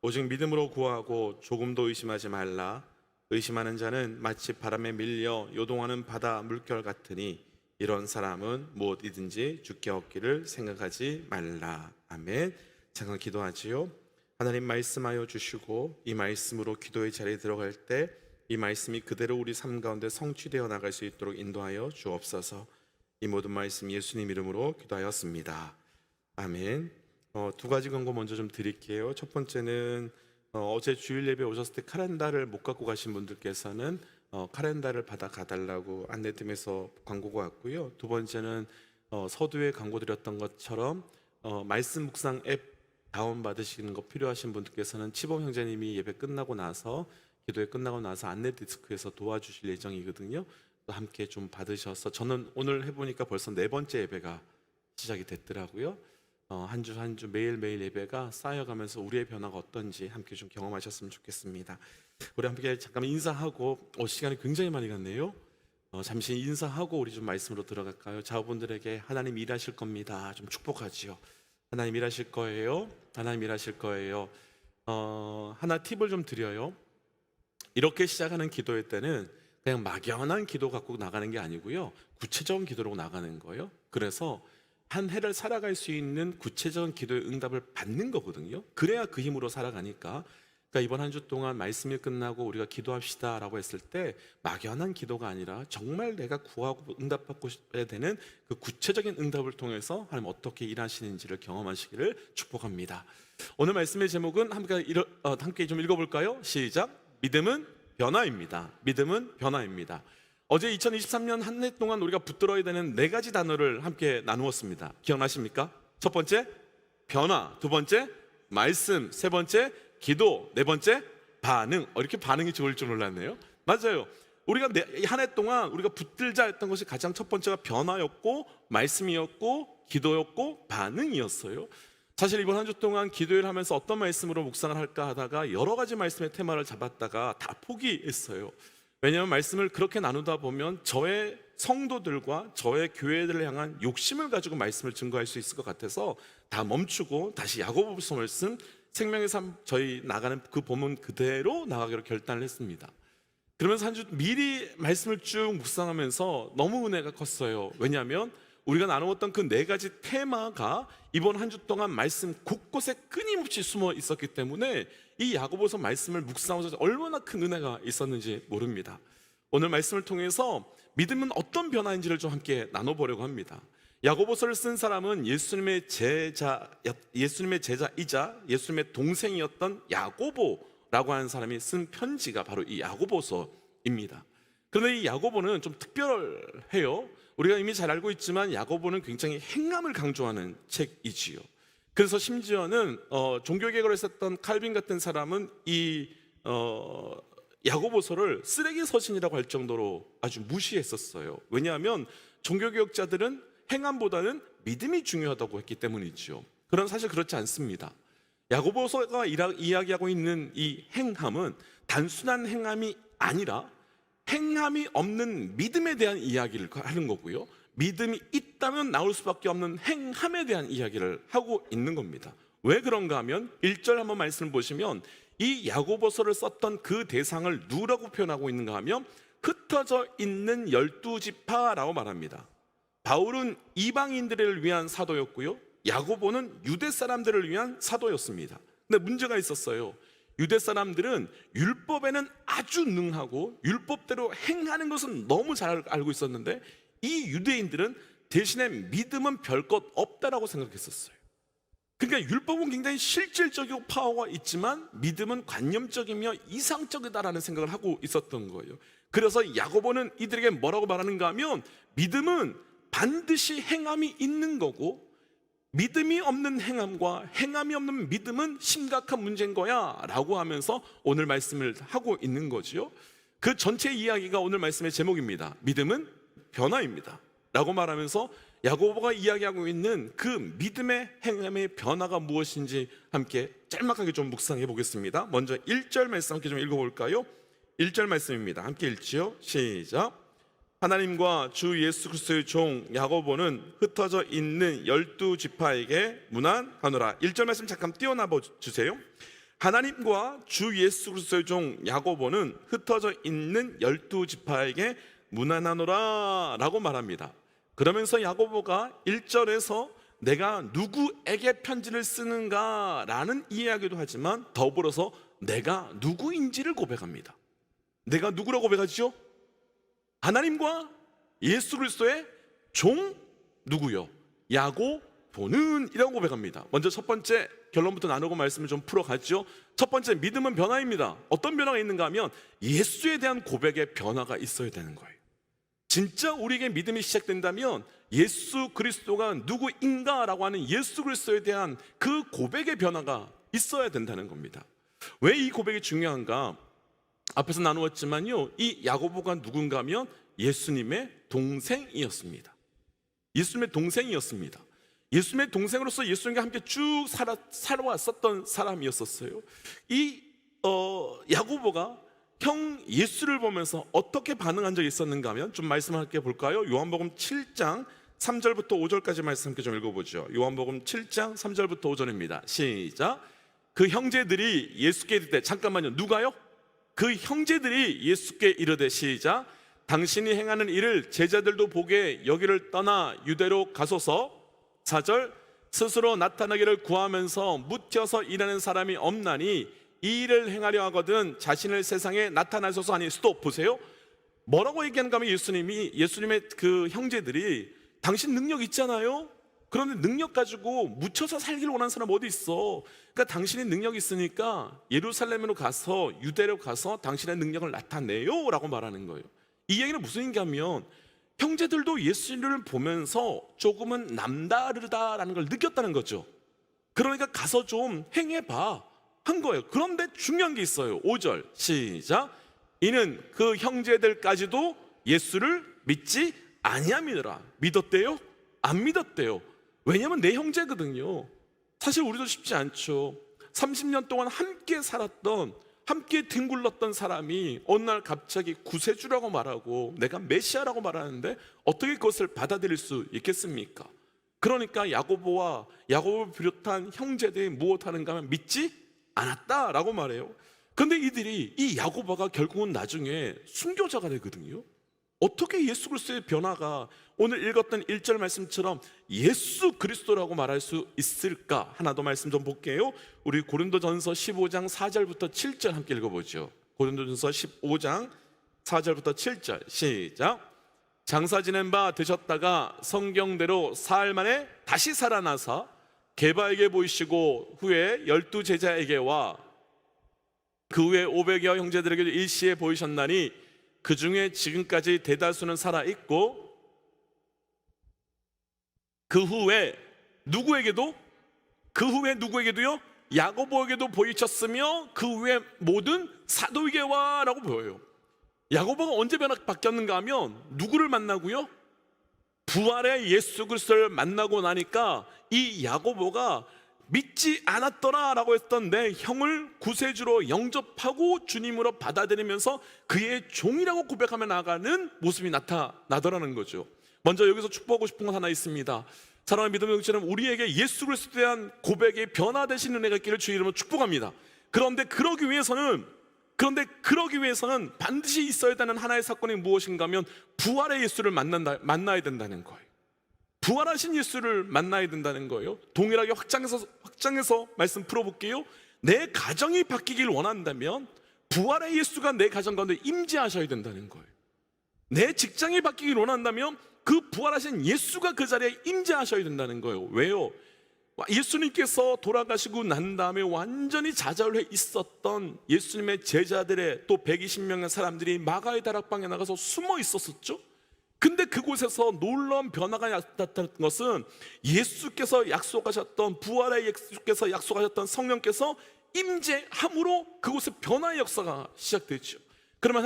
오직 믿음으로 구하고 조금도 의심하지 말라. 의심하는 자는 마치 바람에 밀려 요동하는 바다 물결 같으니 이런 사람은 무엇이든지 주께 얻기를 생각하지 말라. 아멘. 잠깐 기도하지요. 하나님 말씀하여 주시고 이 말씀으로 기도의 자리에 들어갈 때 이 말씀이 그대로 우리 삶 가운데 성취되어 나갈 수 있도록 인도하여 주옵소서. 이 모든 말씀 예수님 이름으로 기도하였습니다. 아멘. 두 가지 권고 먼저 좀 드릴게요. 첫 번째는 어제 주일 예배 오셨을 때 카렌다를 못 갖고 가신 분들께서는 카렌다를 받아 가달라고 안내팀에서 광고가 왔고요. 두 번째는 서두에 광고 드렸던 것처럼 말씀 묵상 앱 다운 받으시는 거 필요하신 분들께서는 치범 형제님이 예배 끝나고 나서 기도회 끝나고 나서 안내 디스크에서 도와주실 예정이거든요. 또 함께 좀 받으셔서 저는 오늘 해보니까 벌써 4번째 예배가 시작이 됐더라고요. 한 주 한 주 매일매일 예배가 쌓여가면서 우리의 변화가 어떤지 함께 좀 경험하셨으면 좋겠습니다. 우리 함께 잠깐 인사하고 시간이 굉장히 많이 갔네요. 잠시 인사하고 우리 좀 말씀으로 들어갈까요? 자녀분들에게 하나님 일하실 겁니다. 좀 축복하지요. 하나님 일하실 거예요. 하나님 일하실 거예요. 하나 팁을 좀 드려요. 이렇게 시작하는 기도회 때는 그냥 막연한 기도 갖고 나가는 게 아니고요. 구체적인 기도로 나가는 거예요. 그래서 한 해를 살아갈 수 있는 구체적인 기도의 응답을 받는 거거든요. 그래야 그 힘으로 살아가니까. 그러니까 이번 한 주 동안 말씀이 끝나고 우리가 기도합시다 라고 했을 때 막연한 기도가 아니라 정말 내가 구하고 응답받고 싶어야 되는 그 구체적인 응답을 통해서 하나님 어떻게 일하시는지를 경험하시기를 축복합니다. 오늘 말씀의 제목은 함께 좀 읽어볼까요? 시작. 믿음은 변화입니다. 믿음은 변화입니다. 어제 2023년 한 해 동안 우리가 붙들어야 되는 4가지 단어를 함께 나누었습니다. 기억나십니까? 첫 번째, 변화. 두 번째, 말씀. 세 번째, 기도. 네 번째, 반응. 이렇게 반응이 좋을 줄 몰랐네요. 맞아요. 우리가 한 해 동안 우리가 붙들자 했던 것이 가장 첫 번째가 변화였고, 말씀이었고, 기도였고, 반응이었어요. 사실 이번 한 주 동안 기도를 하면서 어떤 말씀으로 묵상을 할까 하다가 여러 가지 말씀의 테마를 잡았다가 다 포기했어요. 왜냐하면 말씀을 그렇게 나누다 보면 저의 성도들과 저의 교회들을 향한 욕심을 가지고 말씀을 증거할 수 있을 것 같아서 다 멈추고 다시 야고보서 말씀 생명의 삶 저희 나가는 그 본문 그대로 나가기로 결단을 했습니다. 그러면서 한 주 미리 말씀을 쭉 묵상하면서 너무 은혜가 컸어요. 왜냐하면 우리가 나누었던 그 4가지 테마가 이번 한 주 동안 말씀 곳곳에 끊임없이 숨어 있었기 때문에 이 야고보서 말씀을 묵상하면서 얼마나 큰 은혜가 있었는지 모릅니다. 오늘 말씀을 통해서 믿음은 어떤 변화인지를 좀 함께 나눠보려고 합니다. 야고보서를 쓴 사람은 예수님의 제자이자 예수님의 동생이었던 야고보라고 하는 사람이 쓴 편지가 바로 이 야고보서입니다. 그런데 이 야고보는 좀 특별해요. 우리가 이미 잘 알고 있지만 야고보는 굉장히 행함을 강조하는 책이지요. 그래서 심지어는 종교개혁을 했었던 칼빈 같은 사람은 이 야고보서를 쓰레기 서신이라고 할 정도로 아주 무시했었어요. 왜냐하면 종교개혁자들은 행함보다는 믿음이 중요하다고 했기 때문이죠. 그러나 사실 그렇지 않습니다. 야고보서가 이야기하고 있는 이 행함은 단순한 행함이 아니라 행함이 없는 믿음에 대한 이야기를 하는 거고요. 믿음이 있다면 나올 수밖에 없는 행함에 대한 이야기를 하고 있는 겁니다. 왜 그런가 하면 1절 한번 말씀을 보시면 이 야고보서를 썼던 그 대상을 누구라고 표현하고 있는가 하면 흩어져 있는 12지파라고 말합니다. 바울은 이방인들을 위한 사도였고요. 야고보는 유대 사람들을 위한 사도였습니다. 근데 문제가 있었어요. 유대 사람들은 율법에는 아주 능하고 율법대로 행하는 것은 너무 잘 알고 있었는데 이 유대인들은 대신에 믿음은 별 것 없다라고 생각했었어요. 그러니까 율법은 굉장히 실질적이고 파워가 있지만 믿음은 관념적이며 이상적이다라는 생각을 하고 있었던 거예요. 그래서 야고보는 이들에게 뭐라고 말하는가 하면 믿음은 반드시 행함이 있는 거고 믿음이 없는 행함과 행함이 없는 믿음은 심각한 문제인 거야 라고 하면서 오늘 말씀을 하고 있는 거지요. 그 전체 이야기가 오늘 말씀의 제목입니다. 믿음은 변화입니다 라고 말하면서 야고보가 이야기하고 있는 그 믿음의 행함의 변화가 무엇인지 함께 짤막하게 좀 묵상해 보겠습니다. 먼저 1절 말씀 함께 좀 읽어볼까요? 1절 말씀입니다. 함께 읽지요. 시작. 하나님과 주 예수 그리스도의 종 야고보는 흩어져 있는 12지파에게 문안하노라. 1절 말씀 잠깐 띄워놔 주세요. 하나님과 주 예수 그리스도의 종 야고보는 흩어져 있는 12지파에게 문안하노라 라고 말합니다. 그러면서 야고보가 1절에서 내가 누구에게 편지를 쓰는가 라는 이야기도 하지만 더불어서 내가 누구인지를 고백합니다. 내가 누구라고 고백하죠? 하나님과 예수 그리스도의 종 누구요? 야고보는 이라고 고백합니다. 먼저 첫 번째 결론부터 나누고 말씀을 좀 풀어가죠. 첫 번째, 믿음은 변화입니다. 어떤 변화가 있는가 하면 예수에 대한 고백의 변화가 있어야 되는 거예요. 진짜 우리에게 믿음이 시작된다면 예수 그리스도가 누구인가라고 하는 예수 그리스도에 대한 그 고백의 변화가 있어야 된다는 겁니다. 왜 이 고백이 중요한가? 앞에서 나누었지만요, 이 야고보가 누군가 하면 예수님의 동생이었습니다. 예수님의 동생이었습니다. 예수님의 동생으로서 예수님과 함께 쭉 살아왔었던 사람이었었어요. 이 야고보가 형 예수를 보면서 어떻게 반응한 적이 있었는가 하면 좀 말씀을 함께 볼까요? 요한복음 7장 3절부터 5절까지 말씀 함께 좀 읽어보죠. 요한복음 7장 3절부터 5절입니다. 시작. 그 형제들이 예수께 이르되, 잠깐만요, 누가요? 그 형제들이 예수께 이르되, 시작. 당신이 행하는 일을 제자들도 보게 여기를 떠나 유대로 가소서. 4절. 스스로 나타나기를 구하면서 묻혀서 일하는 사람이 없나니 이 일을 행하려 하거든 자신을 세상에 나타나소서 하니. 스톱. 보세요. 뭐라고 얘기하는가 하면 예수님의 그 형제들이 당신 능력 있잖아요. 그런데 능력 가지고 묻혀서 살기를 원하는 사람 어디 있어? 그러니까 당신이 능력 있으니까 예루살렘으로 가서 유대로 가서 당신의 능력을 나타내요 라고 말하는 거예요. 이 얘기는 무슨 얘기냐 하면 형제들도 예수님을 보면서 조금은 남다르다라는 걸 느꼈다는 거죠. 그러니까 가서 좀 행해봐 한 거예요. 그런데 중요한 게 있어요. 5절 시작. 이는 그 형제들까지도 예수를 믿지 아니함이더라. 믿었대요? 안 믿었대요. 왜냐하면 내 형제거든요. 사실 우리도 쉽지 않죠. 30년 동안 함께 살았던, 함께 뒹굴렀던 사람이 어느 날 갑자기 구세주라고 말하고 내가 메시아라고 말하는데 어떻게 그것을 받아들일 수 있겠습니까? 그러니까 야고보를 비롯한 형제들이 무엇하는가 하면 믿지 않았다라고 말해요. 그런데 이 야고보가 결국은 나중에 순교자가 되거든요. 어떻게 예수 그리스도의 변화가 오늘 읽었던 1절 말씀처럼 예수 그리스도라고 말할 수 있을까? 하나 더 말씀 좀 볼게요. 우리 고린도전서 15장 4절부터 7절 함께 읽어보죠. 고린도전서 15장 4절부터 7절 시작. 장사 지낸 바 되셨다가 성경대로 사흘 만에 다시 살아나사 게바에게 보이시고 후에 12제자에게와 그 후에 500여 형제들에게 일시에 보이셨나니 그 중에 지금까지 대다수는 살아있고 그 후에 누구에게도요? 야고보에게도 보이셨으며 그 후에 모든 사도에게와 라고 보여요. 야고보가 언제 바뀌었는가 하면 누구를 만나고요? 부활의 예수 그리스도를 만나고 나니까 이 야고보가 믿지 않았더라 라고 했던 내 형을 구세주로 영접하고 주님으로 받아들이면서 그의 종이라고 고백하며 나아가는 모습이 나타나더라는 거죠. 먼저 여기서 축복하고 싶은 건 하나 있습니다. 사랑하는 믿음의 형제는 우리에게 예수 그리스도에 대한 고백의 변화되신 은혜가 있기를 주의 이름으로 축복합니다. 그런데 그러기 위해서는 반드시 있어야 되는 하나의 사건이 무엇인가 하면 부활의 예수를 만나야 된다는 거예요. 부활하신 예수를 만나야 된다는 거예요. 동일하게 확장해서 말씀 풀어볼게요. 내 가정이 바뀌길 원한다면 부활의 예수가 내 가정 가운데 임재하셔야 된다는 거예요. 내 직장이 바뀌길 원한다면 그 부활하신 예수가 그 자리에 임재하셔야 된다는 거예요. 왜요? 예수님께서 돌아가시고 난 다음에 완전히 좌절해 있었던 예수님의 제자들의 또 120명의 사람들이 마가의 다락방에 나가서 숨어 있었었죠. 근데 그곳에서 놀라운 변화가 나타났던 것은 예수께서 약속하셨던 부활의 예수께서 약속하셨던 성령께서 임재함으로 그곳에 변화의 역사가 시작됐죠. 그러면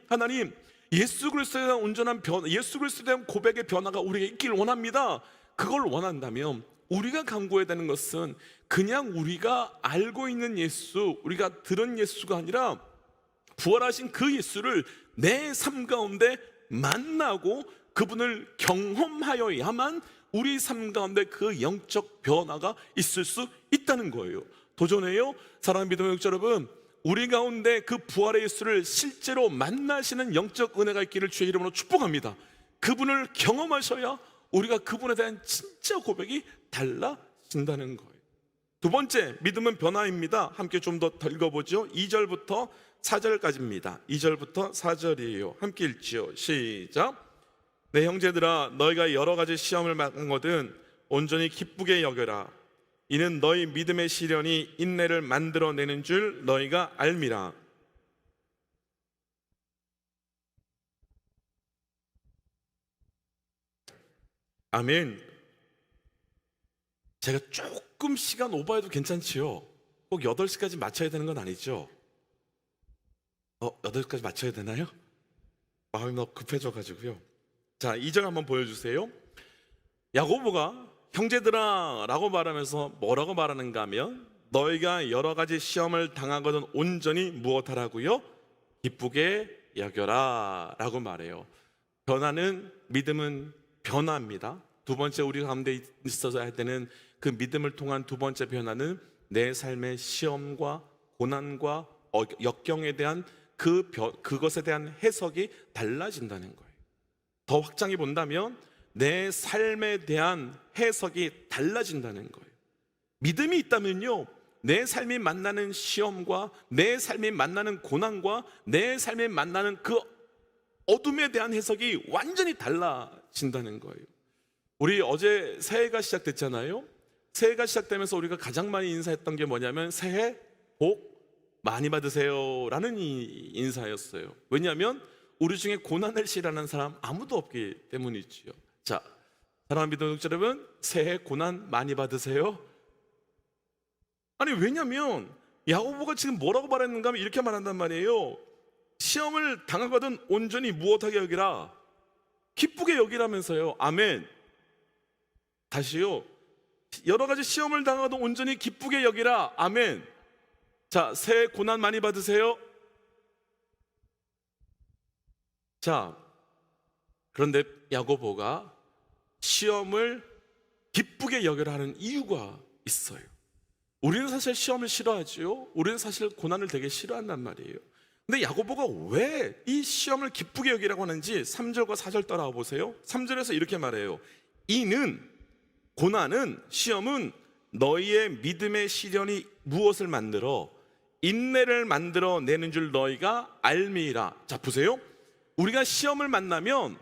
하나님 예수 그리스도에 대한 온전한 예수 그리스도에 대한 고백의 변화가 우리에게 있기를 원합니다. 그걸 원한다면 우리가 강구해야 되는 것은 그냥 우리가 알고 있는 예수, 우리가 들은 예수가 아니라 부활하신 그 예수를 내 삶 가운데 만나고 그분을 경험하여야만 우리 삶 가운데 그 영적 변화가 있을 수 있다는 거예요. 도전해요. 사랑하는 믿음의 영적 여러분, 우리 가운데 그 부활의 예수를 실제로 만나시는 영적 은혜가 있기를 주의 이름으로 축복합니다. 그분을 경험하셔야 우리가 그분에 대한 진짜 고백이 달라진다는 거예요. 두 번째, 믿음은 변화입니다. 함께 좀 더 읽어보죠. 2절부터 4절까지입니다. 2절부터 4절이에요. 함께 읽지요. 시작. 내 형제들아, 너희가 여러 가지 시험을 받거든 온전히 기쁘게 여겨라. 이는 너희 믿음의 시련이 인내를 만들어내는 줄 너희가 알미라. 아멘. 제가 조금 시간 오버해도 괜찮지요? 꼭 8시까지 맞춰야 되는 건 아니죠? 8시까지 맞춰야 되나요? 마음이 너무 급해져가지고요. 자, 2절 한번 보여주세요. 야고보가 형제들아 라고 말하면서 뭐라고 말하는가 하면 너희가 여러 가지 시험을 당하거든 온전히 무엇하라고요? 기쁘게 여겨라 라고 말해요. 변화는, 믿음은 변화입니다. 두 번째, 우리 가운데 있어서 할 때는 그 믿음을 통한 두 번째 변화는 내 삶의 시험과 고난과 역경에 대한 그것에 대한 해석이 달라진다는 거예요. 더 확장해 본다면 내 삶에 대한 해석이 달라진다는 거예요. 믿음이 있다면요, 내 삶이 만나는 시험과 내 삶이 만나는 고난과 내 삶이 만나는 그 어둠에 대한 해석이 완전히 달라진다는 거예요. 우리 어제 새해가 시작됐잖아요. 새해가 시작되면서 우리가 가장 많이 인사했던 게 뭐냐면 새해 복 많이 받으세요 라는 이 인사였어요. 왜냐하면 우리 중에 고난을 싫어하는 사람 아무도 없기 때문이지요. 자, 사랑하는 믿음의 영적 여러분, 새해 고난 많이 받으세요. 아니, 왜냐면 야고보가 지금 뭐라고 말했는가 하면 이렇게 말한단 말이에요. 시험을 당하거든 온전히 무엇하게 여기라? 기쁘게 여기라면서요. 아멘. 다시요. 여러 가지 시험을 당하거든 온전히 기쁘게 여기라. 아멘. 자, 새해 고난 많이 받으세요. 자, 그런데 야고보가 시험을 기쁘게 여겨라 하는 이유가 있어요. 우리는 사실 시험을 싫어하지요. 우리는 사실 고난을 되게 싫어한단 말이에요. 근데 야고보가 왜 이 시험을 기쁘게 여기라고 하는지 3절과 4절 따라와 보세요. 3절에서 이렇게 말해요. 이는, 고난은, 시험은 너희의 믿음의 시련이 무엇을 만들어? 인내를 만들어내는 줄 너희가 알미라. 자, 보세요. 우리가 시험을 만나면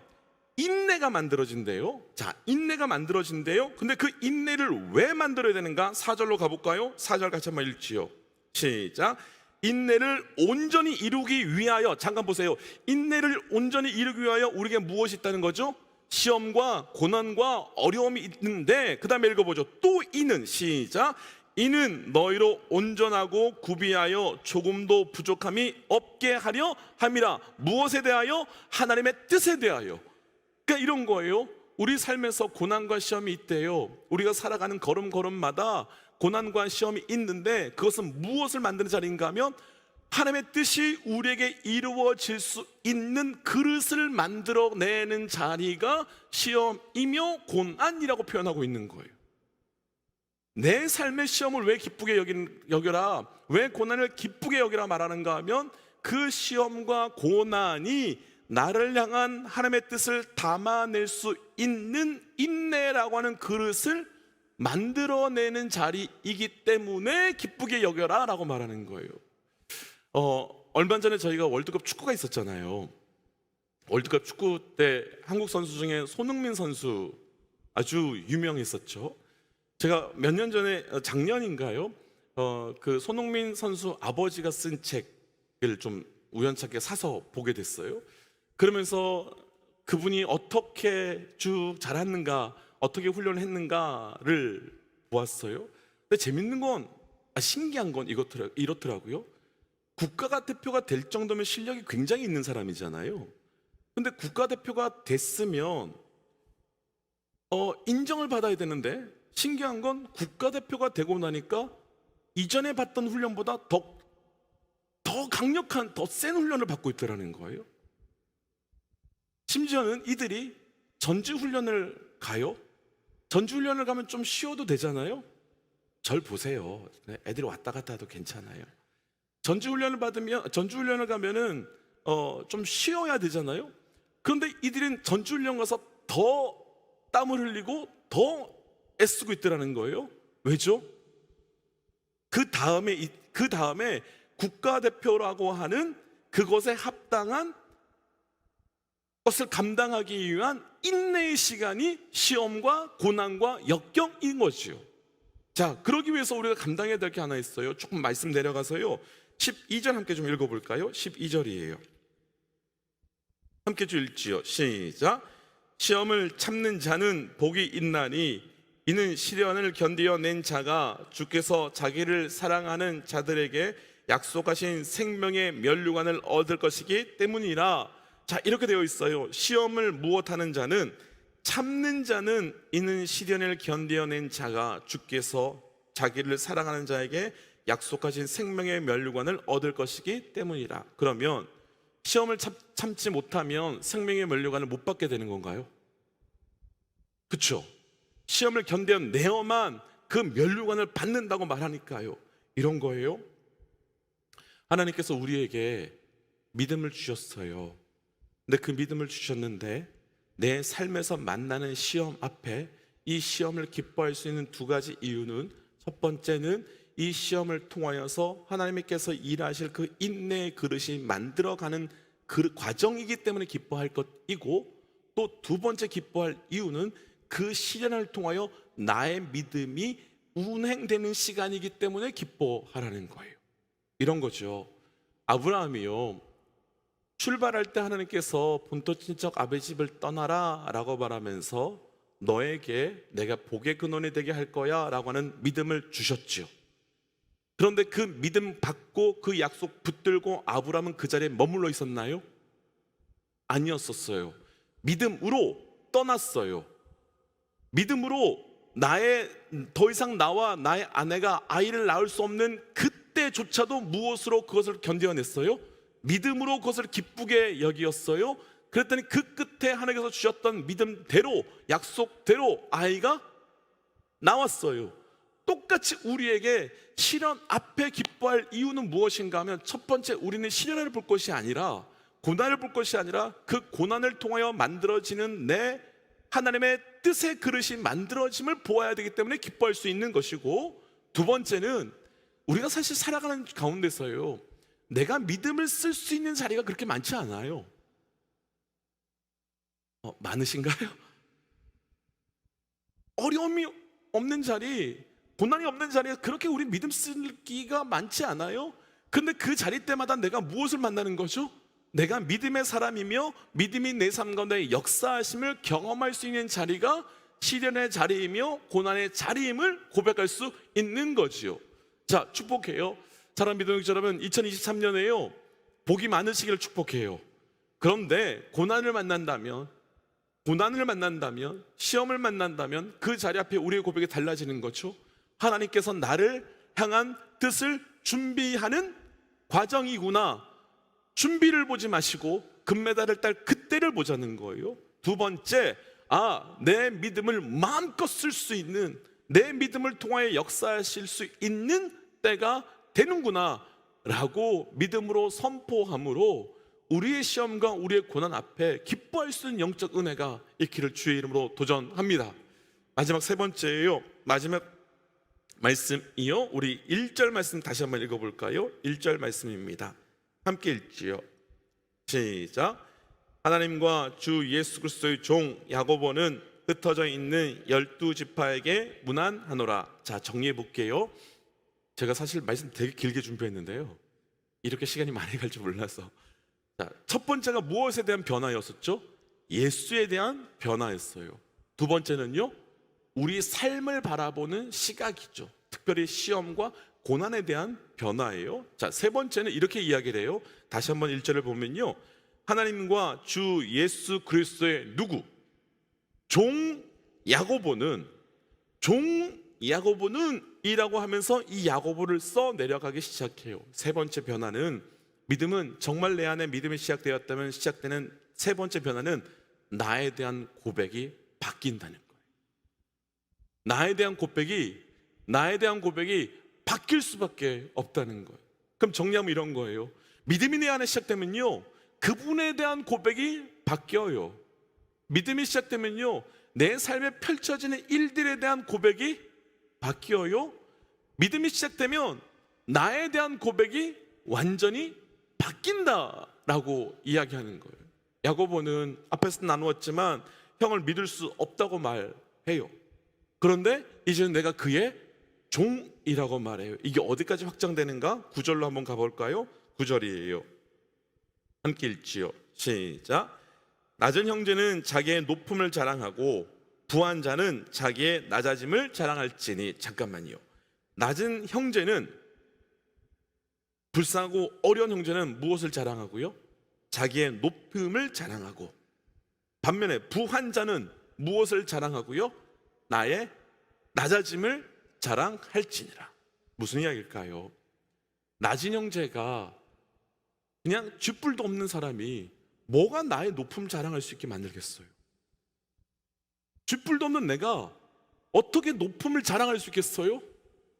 인내가 만들어진대요. 자, 인내가 만들어진대요. 근데 그 인내를 왜 만들어야 되는가? 4절로 가볼까요? 4절 같이 한번 읽지요. 시작. 인내를 온전히 이루기 위하여. 잠깐 보세요. 인내를 온전히 이루기 위하여 우리에게 무엇이 있다는 거죠? 시험과 고난과 어려움이 있는데, 그 다음에 읽어보죠. 또 이는, 시작. 이는 너희로 온전하고 구비하여 조금도 부족함이 없게 하려 함이라. 무엇에 대하여? 하나님의 뜻에 대하여. 그러니까 이런 거예요. 우리 삶에서 고난과 시험이 있대요. 우리가 살아가는 걸음걸음마다 고난과 시험이 있는데 그것은 무엇을 만드는 자리인가 하면 하나님의 뜻이 우리에게 이루어질 수 있는 그릇을 만들어내는 자리가 시험이며 고난이라고 표현하고 있는 거예요. 내 삶의 시험을 왜 기쁘게 여겨라, 왜 고난을 기쁘게 여기라 말하는가 하면 그 시험과 고난이 나를 향한 하나님의 뜻을 담아낼 수 있는 인내라고 하는 그릇을 만들어내는 자리이기 때문에 기쁘게 여겨라 라고 말하는 거예요. 얼마 전에 저희가 월드컵 축구가 있었잖아요. 월드컵 축구 때 한국 선수 중에 손흥민 선수 아주 유명했었죠. 제가 몇 년 전에, 작년인가요? 그 손흥민 선수 아버지가 쓴 책을 좀 우연찮게 사서 보게 됐어요. 그러면서 그분이 어떻게 쭉 자랐는가, 어떻게 훈련을 했는가를 보았어요. 근데 재밌는 건, 신기한 건 이렇더라고요. 국가가 대표가 될 정도면 실력이 굉장히 있는 사람이잖아요. 근데 국가대표가 됐으면 인정을 받아야 되는데, 신기한 건 국가대표가 되고 나니까 이전에 받던 훈련보다 더 강력한, 더 센 훈련을 받고 있더라는 거예요. 심지어는 이들이 전지훈련을 가요. 전지훈련을 가면 좀 쉬어도 되잖아요. 절 보세요. 애들이 왔다 갔다 해도 괜찮아요. 전지훈련을 가면은 좀 쉬어야 되잖아요. 그런데 이들은 전지훈련 가서 더 땀을 흘리고 더 애쓰고 있더라는 거예요. 왜죠? 그 다음에 국가대표라고 하는 그것에 합당한 것을 감당하기 위한 인내의 시간이 시험과 고난과 역경인 거지요. 자, 그러기 위해서 우리가 감당해야 될 게 하나 있어요. 조금 말씀 내려가서요, 12절 함께 좀 읽어볼까요? 12절이에요. 함께 좀 읽지요. 시작. 시험을 참는 자는 복이 있나니 이는 시련을 견디어낸 자가 주께서 자기를 사랑하는 자들에게 약속하신 생명의 면류관을 얻을 것이기 때문이라. 자, 이렇게 되어 있어요. 시험을 무엇하는 자는, 참는 자는 이는 시련을 견디어낸 자가 주께서 자기를 사랑하는 자에게 약속하신 생명의 면류관을 얻을 것이기 때문이라. 그러면 시험을 참지 못하면 생명의 면류관을 못 받게 되는 건가요? 그렇죠? 시험을 견뎌내야만 그 면류관을 받는다고 말하니까요. 이런 거예요. 하나님께서 우리에게 믿음을 주셨어요. 근데 그 믿음을 주셨는데 내 삶에서 만나는 시험 앞에 이 시험을 기뻐할 수 있는 두 가지 이유는, 첫 번째는 이 시험을 통하여서 하나님께서 일하실 그 인내의 그릇이 만들어가는 그 과정이기 때문에 기뻐할 것이고, 또 두 번째 기뻐할 이유는 그 시련을 통하여 나의 믿음이 운행되는 시간이기 때문에 기뻐하라는 거예요. 이런 거죠. 아브라함이요, 출발할 때 하나님께서 본토 친척 아버지 집을 떠나라 라고 말하면서 너에게 내가 복의 근원이 되게 할 거야 라고 하는 믿음을 주셨죠. 그런데 그 믿음 받고 그 약속 붙들고 아브라함은 그 자리에 머물러 있었나요? 아니었었어요. 믿음으로 떠났어요. 믿음으로 더 이상 나와 나의 아내가 아이를 낳을 수 없는 그때조차도 무엇으로 그것을 견뎌냈어요? 믿음으로 그것을 기쁘게 여기었어요. 그랬더니 그 끝에 하나님께서 주셨던 믿음대로, 약속대로 아이가 나왔어요. 똑같이 우리에게 시련 앞에 기뻐할 이유는 무엇인가 하면, 첫 번째, 우리는 시련을 볼 것이 아니라, 고난을 볼 것이 아니라 그 고난을 통하여 만들어지는 내 하나님의 뜻의 그릇이 만들어짐을 보아야 되기 때문에 기뻐할 수 있는 것이고, 두 번째는 우리가 사실 살아가는 가운데서요, 내가 믿음을 쓸 수 있는 자리가 그렇게 많지 않아요. 많으신가요? 어려움이 없는 자리, 고난이 없는 자리에 그렇게 우리 믿음 쓰기가 많지 않아요. 근데 그 자리 때마다 내가 무엇을 만나는 거죠? 내가 믿음의 사람이며 믿음이 내 삶 가운데 역사하심을 경험할 수 있는 자리가 시련의 자리이며 고난의 자리임을 고백할 수 있는 거지요. 자, 축복해요. 사랑 믿음의 여러분, 2023년에요 복이 많으시기를 축복해요. 그런데 고난을 만난다면, 시험을 만난다면 그 자리 앞에 우리의 고백이 달라지는 거죠. 하나님께서 나를 향한 뜻을 준비하는 과정이구나. 준비를 보지 마시고 금메달을 딸 그때를 보자는 거예요. 두 번째, 내 믿음을 마음껏 쓸 수 있는, 내 믿음을 통하여 역사하실 수 있는 때가 되는구나 라고 믿음으로 선포함으로 우리의 시험과 우리의 고난 앞에 기뻐할 수 있는 영적 은혜가 있기를 주의 이름으로 도전합니다. 마지막 세 번째예요. 마지막 말씀이요, 우리 1절 말씀 다시 한번 읽어볼까요? 1절 말씀입니다. 함께 읽지요. 시작. 하나님과 주 예수 그리스도의 종 야고보는 흩어져 있는 12지파에게 문안하노라. 자, 정리해 볼게요. 제가 사실 말씀 되게 길게 준비했는데요, 이렇게 시간이 많이 갈 줄 몰라서. 자, 첫 번째가 무엇에 대한 변화였었죠? 예수에 대한 변화였어요. 두 번째는요, 우리 삶을 바라보는 시각이죠. 특별히 시험과 고난에 대한 변화예요. 자, 세 번째는 이렇게 이야기를 해요. 다시 한번 1절을 보면요, 하나님과 주 예수 그리스도의 누구? 종 야고보는 이라고 하면서 이 야고보를 써 내려가기 시작해요. 세 번째 변화는, 믿음은 정말 내 안에 믿음이 시작되었다면 시작되는 세 번째 변화는 나에 대한 고백이 바뀐다는 거예요. 나에 대한 고백이 바뀔 수밖에 없다는 거예요. 그럼 정리하면 이런 거예요. 믿음이 내 안에 시작되면요, 그분에 대한 고백이 바뀌어요. 믿음이 시작되면요, 내 삶에 펼쳐지는 일들에 대한 고백이 바뀌어요. 믿음이 시작되면 나에 대한 고백이 완전히 바뀐다라고 이야기하는 거예요. 야고보는 앞에서 나누었지만 형을 믿을 수 없다고 말해요. 그런데 이제는 내가 그의 종이라고 말해요. 이게 어디까지 확장되는가? 9절로 한번 가볼까요? 9절이에요. 함께 읽지요. 시작. 낮은 형제는 자기의 높음을 자랑하고 부한 자는 자기의 낮아짐을 자랑할지니. 잠깐만요. 낮은 형제는, 불쌍하고 어려운 형제는 무엇을 자랑하고요? 자기의 높음을 자랑하고, 반면에 부한 자는 무엇을 자랑하고요? 나의 낮아짐을 자랑할지니라. 무슨 이야기일까요? 낮은 형제가 그냥 쥐뿔도 없는 사람이 뭐가 나의 높음 자랑할 수 있게 만들겠어요? 쥐뿔도 없는 내가 어떻게 높음을 자랑할 수 있겠어요?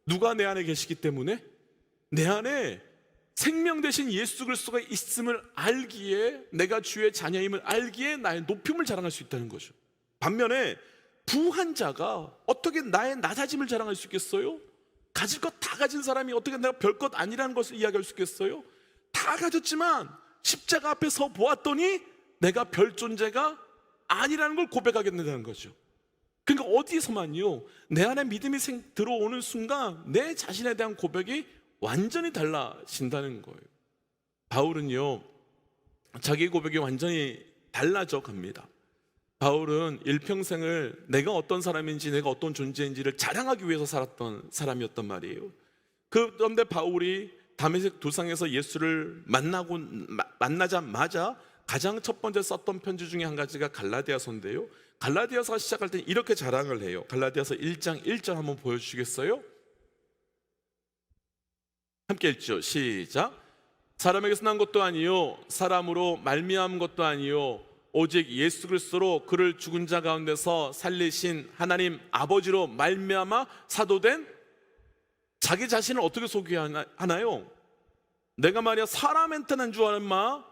누가 내 안에 계시기 때문에? 내 안에 생명 되신 예수 그리스도가 있음을 알기에, 내가 주의 자녀임을 알기에 나의 높임을 자랑할 수 있다는 거죠. 반면에 부한 자가 어떻게 나의 낮아짐을 자랑할 수 있겠어요? 가질 것 다 가진 사람이 어떻게 내가 별것 아니라는 것을 이야기할 수 있겠어요? 다 가졌지만 십자가 앞에 서 보았더니 내가 별 존재가 아니라는 걸 고백하게 된다는 거죠. 그러니까 어디서만요, 내 안에 믿음이 들어오는 순간 내 자신에 대한 고백이 완전히 달라진다는 거예요. 바울은요, 자기 고백이 완전히 달라져 갑니다. 바울은 일평생을 내가 어떤 사람인지, 내가 어떤 존재인지를 자랑하기 위해서 살았던 사람이었단 말이에요. 그런데 바울이 다메섹 도상에서 예수를 만나자마자 가장 첫 번째 썼던 편지 중에 한 가지가 갈라디아서인데요, 갈라디아서가 시작할 때 이렇게 자랑을 해요. 갈라디아서 1장 1절 한번 보여주시겠어요? 함께 읽죠. 시작. 사람에게서 난 것도 아니요 사람으로 말미암은 것도 아니요 오직 예수 그리스도로 그를 죽은 자 가운데서 살리신 하나님 아버지로 말미암아 사도된. 자기 자신을 어떻게 소개하나요? 내가 말이야 사람한테 난 줄 알아? 인마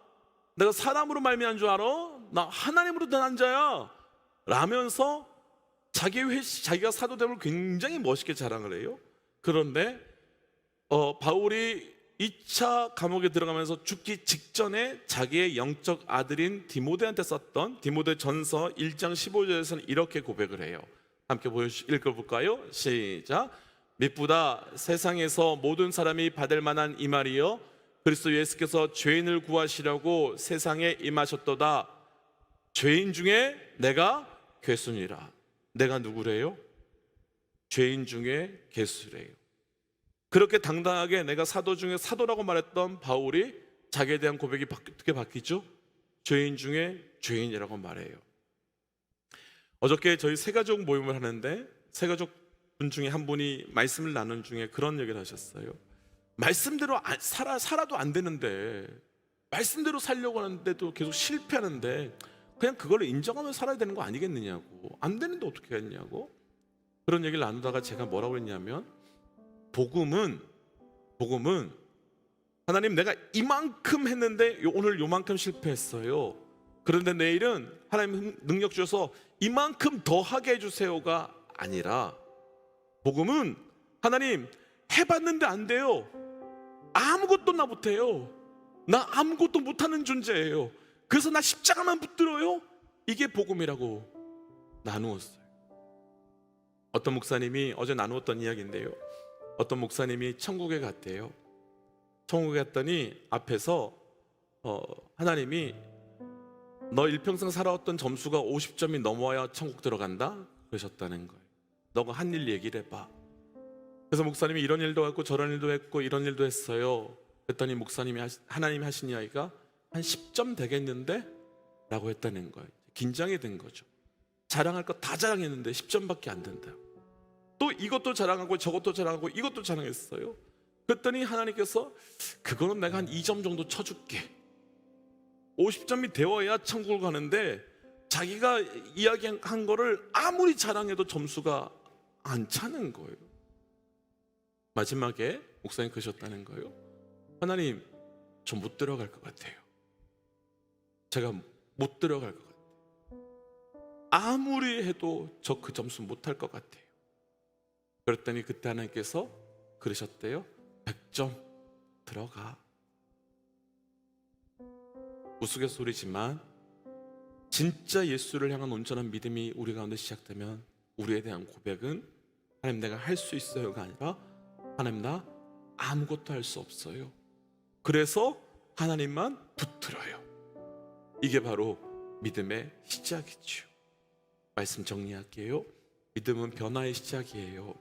내가 사람으로 말미암은 줄 알아? 나 하나님으로 난 자야 라면서 자기가 사도됨을 굉장히 멋있게 자랑을 해요. 그런데 바울이 2차 감옥에 들어가면서 죽기 직전에 자기의 영적 아들인 디모데한테 썼던 디모데 전서 1장 15절에서는 이렇게 고백을 해요. 함께 읽어볼까요? 시작. mit보다 세상에서 모든 사람이 받을 만한 이 말이요 그리스도 예수께서 죄인을 구하시려고 세상에 임하셨도다. 죄인 중에 내가 괴수니라. 내가 누구래요? 죄인 중에 괴수래요. 그렇게 당당하게 내가 사도 중에 사도라고 말했던 바울이 자기에 대한 고백이 어떻게 바뀌죠? 죄인 중에 죄인이라고 말해요. 어저께 저희 새가족 모임을 하는데 새가족 분 중에 한 분이 말씀을 나눈 중에 그런 얘기를 하셨어요. 말씀대로 살아도 안 되는데, 말씀대로 살려고 하는데도 계속 실패하는데 그냥 그걸 인정하면서 살아야 되는 거 아니겠느냐고. 안 되는데 어떻게 했냐고. 그런 얘기를 나누다가 제가 뭐라고 했냐면, 복음은 하나님 내가 이만큼 했는데 오늘 요만큼 실패했어요. 그런데 내일은 하나님 능력 주셔서 이만큼 더 하게 해주세요가 아니라, 복음은 하나님 해봤는데 안 돼요. 아무것도 나 못해요. 나 아무것도 못하는 존재예요. 그래서 나 십자가만 붙들어요. 이게 복음이라고 나누었어요. 어떤 목사님이 어제 나누었던 이야기인데요, 어떤 목사님이 천국에 갔대요. 천국에 갔더니 앞에서 하나님이 너 일평생 살아왔던 점수가 50점이 넘어야 천국 들어간다 그러셨다는 거예요. 너가 한 일 얘기를 해봐. 그래서 목사님이 이런 일도 했고 저런 일도 했고 이런 일도 했어요. 그랬더니 목사님이 하나님이 하신 이야기가, 한 10점 되겠는데? 라고 했다는 거예요. 긴장이 된 거죠. 자랑할 거 다 자랑했는데 10점밖에 안 된다. 또 이것도 자랑하고 저것도 자랑하고 이것도 자랑했어요. 그랬더니 하나님께서 그거는 내가 한 2점 정도 쳐줄게. 50점이 되어야 천국을 가는데 자기가 이야기한 거를 아무리 자랑해도 점수가 안 차는 거예요. 마지막에 목사님 그러셨다는 거예요. 하나님, 저 못 들어갈 것 같아요. 제가 못 들어갈 것 같아요. 아무리 해도 저 그 점수 못 할 것 같아요. 그랬더니 그때 하나님께서 그러셨대요. 100점 들어가. 우스갯소리지만 진짜 예수를 향한 온전한 믿음이 우리 가운데 시작되면 우리에 대한 고백은 하나님 내가 할 수 있어요가 아니라 하나님 나 아무것도 할 수 없어요. 그래서 하나님만 붙들어요. 이게 바로 믿음의 시작이죠. 말씀 정리할게요. 믿음은 변화의 시작이에요.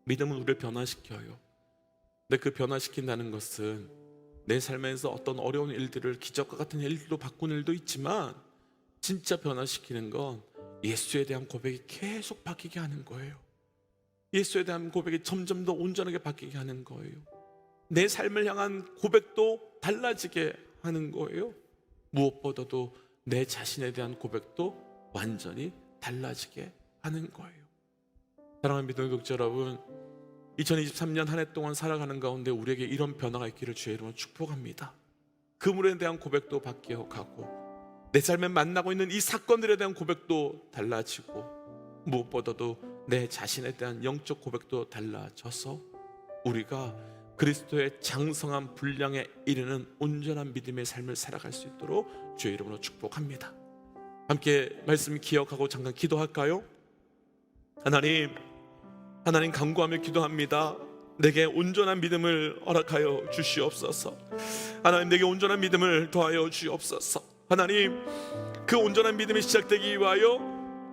믿음은 우리를 변화시켜요. 근데 그 변화시킨다는 것은 내 삶에서 어떤 어려운 일들을 기적과 같은 일들로 바꾸는 일도 있지만 진짜 변화시키는 건 예수에 대한 고백이 계속 바뀌게 하는 거예요. 예수에 대한 고백이 점점 더 온전하게 바뀌게 하는 거예요. 내 삶을 향한 고백도 달라지게 하는 거예요. 무엇보다도 내 자신에 대한 고백도 완전히 달라지게 하는 거예요. 사랑하는 믿음의 독자 여러분, 2023년 한 해 동안 살아가는 가운데 우리에게 이런 변화가 있기를 주의 이름으로 축복합니다. 그물에 대한 고백도 바뀌어 가고 내 삶에 만나고 있는 이 사건들에 대한 고백도 달라지고 무엇보다도 내 자신에 대한 영적 고백도 달라져서 우리가 그리스도의 장성한 분량에 이르는 온전한 믿음의 삶을 살아갈 수 있도록 주의 이름으로 축복합니다. 함께 말씀 기억하고 잠깐 기도할까요? 하나님 간구하며 기도합니다. 내게 온전한 믿음을 허락하여 주시옵소서. 하나님 내게 온전한 믿음을 더하여 주시옵소서. 하나님 그 온전한 믿음이 시작되기 위하여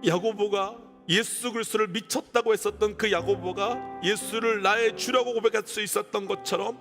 야고보가 예수 그리스도를 미쳤다고 했었던 그 야고보가 예수를 나의 주라고 고백할 수 있었던 것처럼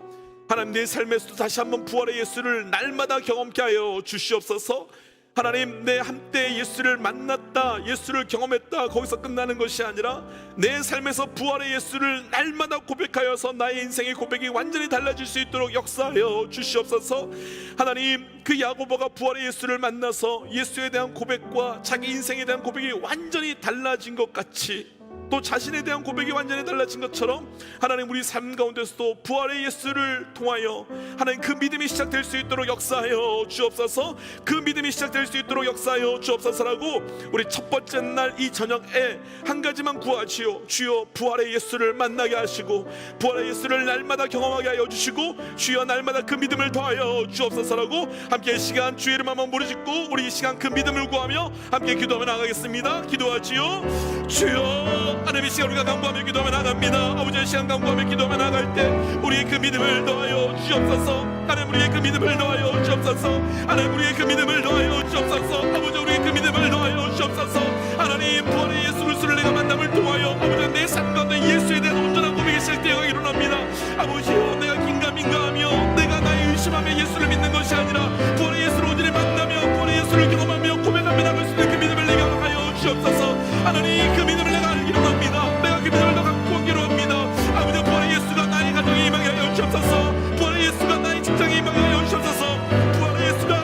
하나님 내 삶에서도 다시 한번 부활의 예수를 날마다 경험케 하여 주시옵소서. 하나님 내 한때 예수를 만났다, 예수를 경험했다, 거기서 끝나는 것이 아니라 내 삶에서 부활의 예수를 날마다 고백하여서 나의 인생의 고백이 완전히 달라질 수 있도록 역사하여 주시옵소서. 하나님 그 야고보가 부활의 예수를 만나서 예수에 대한 고백과 자기 인생에 대한 고백이 완전히 달라진 것 같이 또 자신에 대한 고백이 완전히 달라진 것처럼 하나님 우리 삶 가운데서도 부활의 예수를 통하여 하나님 그 믿음이 시작될 수 있도록 역사하여 주옵소서. 그 믿음이 시작될 수 있도록 역사하여 주옵소서라고 우리 첫 번째 날 이 저녁에 한 가지만 구하지요. 주여 부활의 예수를 만나게 하시고 부활의 예수를 날마다 경험하게 하여 주시고 주여 날마다 그 믿음을 더하여 주옵소서라고 함께 이 시간 주의 이름 한번 부르짖고 우리 이 시간 그 믿음을 구하며 함께 기도하며 나가겠습니다. 기도하지요. 주여 하나님 이 시간 우리가 간구하며 기도하며 나갑니다. 아버지의 시간 간구하며 기도하며 나갈 때 우리의 그 믿음을 더하여 주옵소서. 하나님 우리의 그 믿음을 더하여 주옵소서. 하나님 우리의 그 믿음을 더하여 주옵소서. 아버지 우리의 그 믿음을 더하여 주옵소서. 하나님 부활의 예수 그리스도를 내가 만남을 통하여 아버지 내 삶 가운데 예수에 대한 온전한 고백이 시작되어 일어납니다. 아버지여 내가 긴가민가하며 내가 나의 의심하며 예수를 믿는 것이 아니라 부활의 예수를 온전히 만나며 부활의 예수를 경험하며 고백하며 나갈 수 있는 그 믿음을 내게 하여 주옵소서. 하나님 그 믿음을 내가 알기로 합니다. 내가 그 믿음을 더 갖고 오기로 합니다. 아버지 부활의 예수가 나의 가정에 임하게 하여 주옵소서. 부활의 예수가 나의 직장에 임하게 하여 주옵소서. 부활의 예수가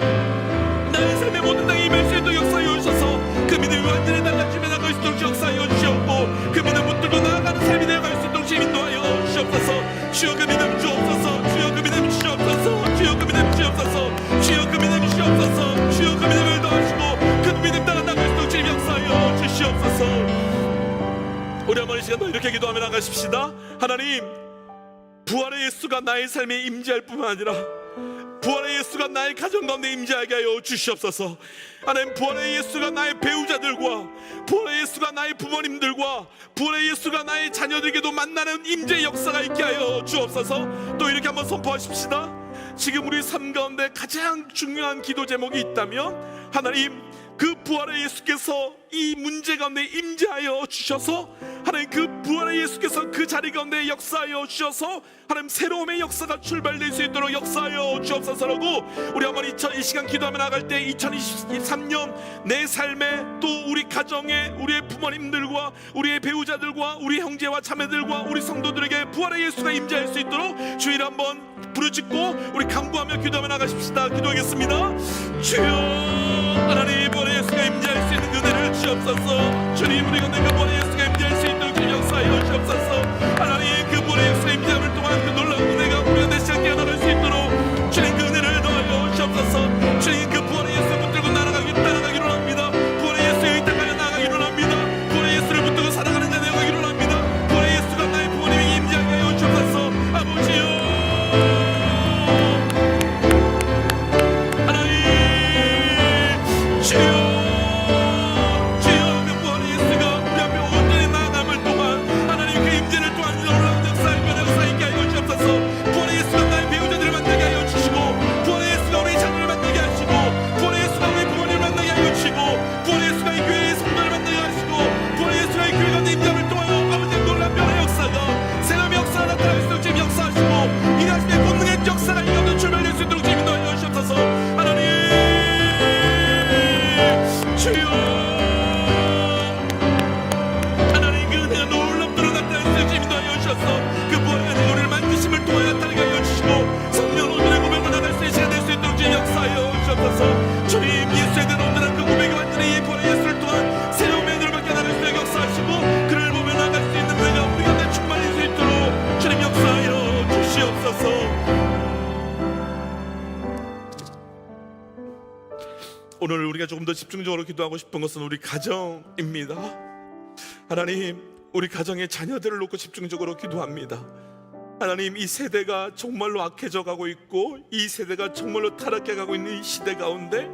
나의 삶의 모든 땅에 임할 수 있도록 역사하여 주셔서 그 믿음이 완전히 달라지며 나갈 수 있도록 역사하여 주시옵고 그 믿음 붙들고 나아가는 삶이 되어갈 수 있도록 인도하여 주옵소서. 주여 그 믿음 주옵소서. 주여 그 믿음 주옵소서. 주여 그 믿음 주옵소서. 주여 그 믿음 주옵소서. 주여 그 믿음을 더하시고 그 믿음 따라 나갈 수 있도록 역사하여 주시옵소서. 우리 한번 이 시간도 이렇게 기도하며 나가십시다. 하나님 부활의 예수가 나의 삶에 임재할 뿐만 아니라 부활의 예수가 나의 가정 가운데 임재하게 하여 주시옵소서. 하나님 부활의 예수가 나의 배우자들과 부활의 예수가 나의 부모님들과 부활의 예수가 나의 자녀들에게도 만나는 임재 역사가 있게 하여 주옵소서. 또 이렇게 한번 선포하십시다. 지금 우리 삶 가운데 가장 중요한 기도 제목이 있다면 하나님 그 부활의 예수께서 이 문제 가운데 임재하여 주셔서 하나님 그 부활의 예수께서 그 자리 가운데 역사하여 주셔서 하나님 새로움의 역사가 출발될 수 있도록 역사하여 주옵소서라고 우리 한번 이 시간 기도하며 나갈 때 2023년 내 삶에 또 우리 가정에 우리의 부모님들과 우리의 배우자들과 우리 형제와 자매들과 우리 성도들에게 부활의 예수가 임재할 수 있도록 주일 한번 부르짖고 우리 간구하며 기도하며 나가십시다. 기도하겠습니다. 주여 하나님 부활의 예수가 임재할 수 있는 은혜를 주옵소서. 주님 우리 가운데 그 부활의 예수가 임재할 수 있도록 주님 역사하여 주옵소서. 하나님 그 부활의 예수가 임재함을 통한 그 놀라운 은혜가 우리 가운데 시작 깨어나갈 수 있도록 주님 그 은혜를 더하여 주옵소서. 주님 그 부활의 예수를 붙들고 따라가기로 합니다. 부활의 예수의 이 땅까지 나아가기로 합니다. 부활의 예수를 붙들고 살아가는 자 되어가기로 합니다. 부활의 예수가 나의 부모님에게 임재하게 하여 주옵소서. 아버지여 오늘 우리가 조금 더 집중적으로 기도하고 싶은 것은 우리 가정입니다. 하나님 우리 가정의 자녀들을 놓고 집중적으로 기도합니다. 하나님 이 세대가 정말로 악해져 가고 있고 이 세대가 정말로 타락해 가고 있는 이 시대 가운데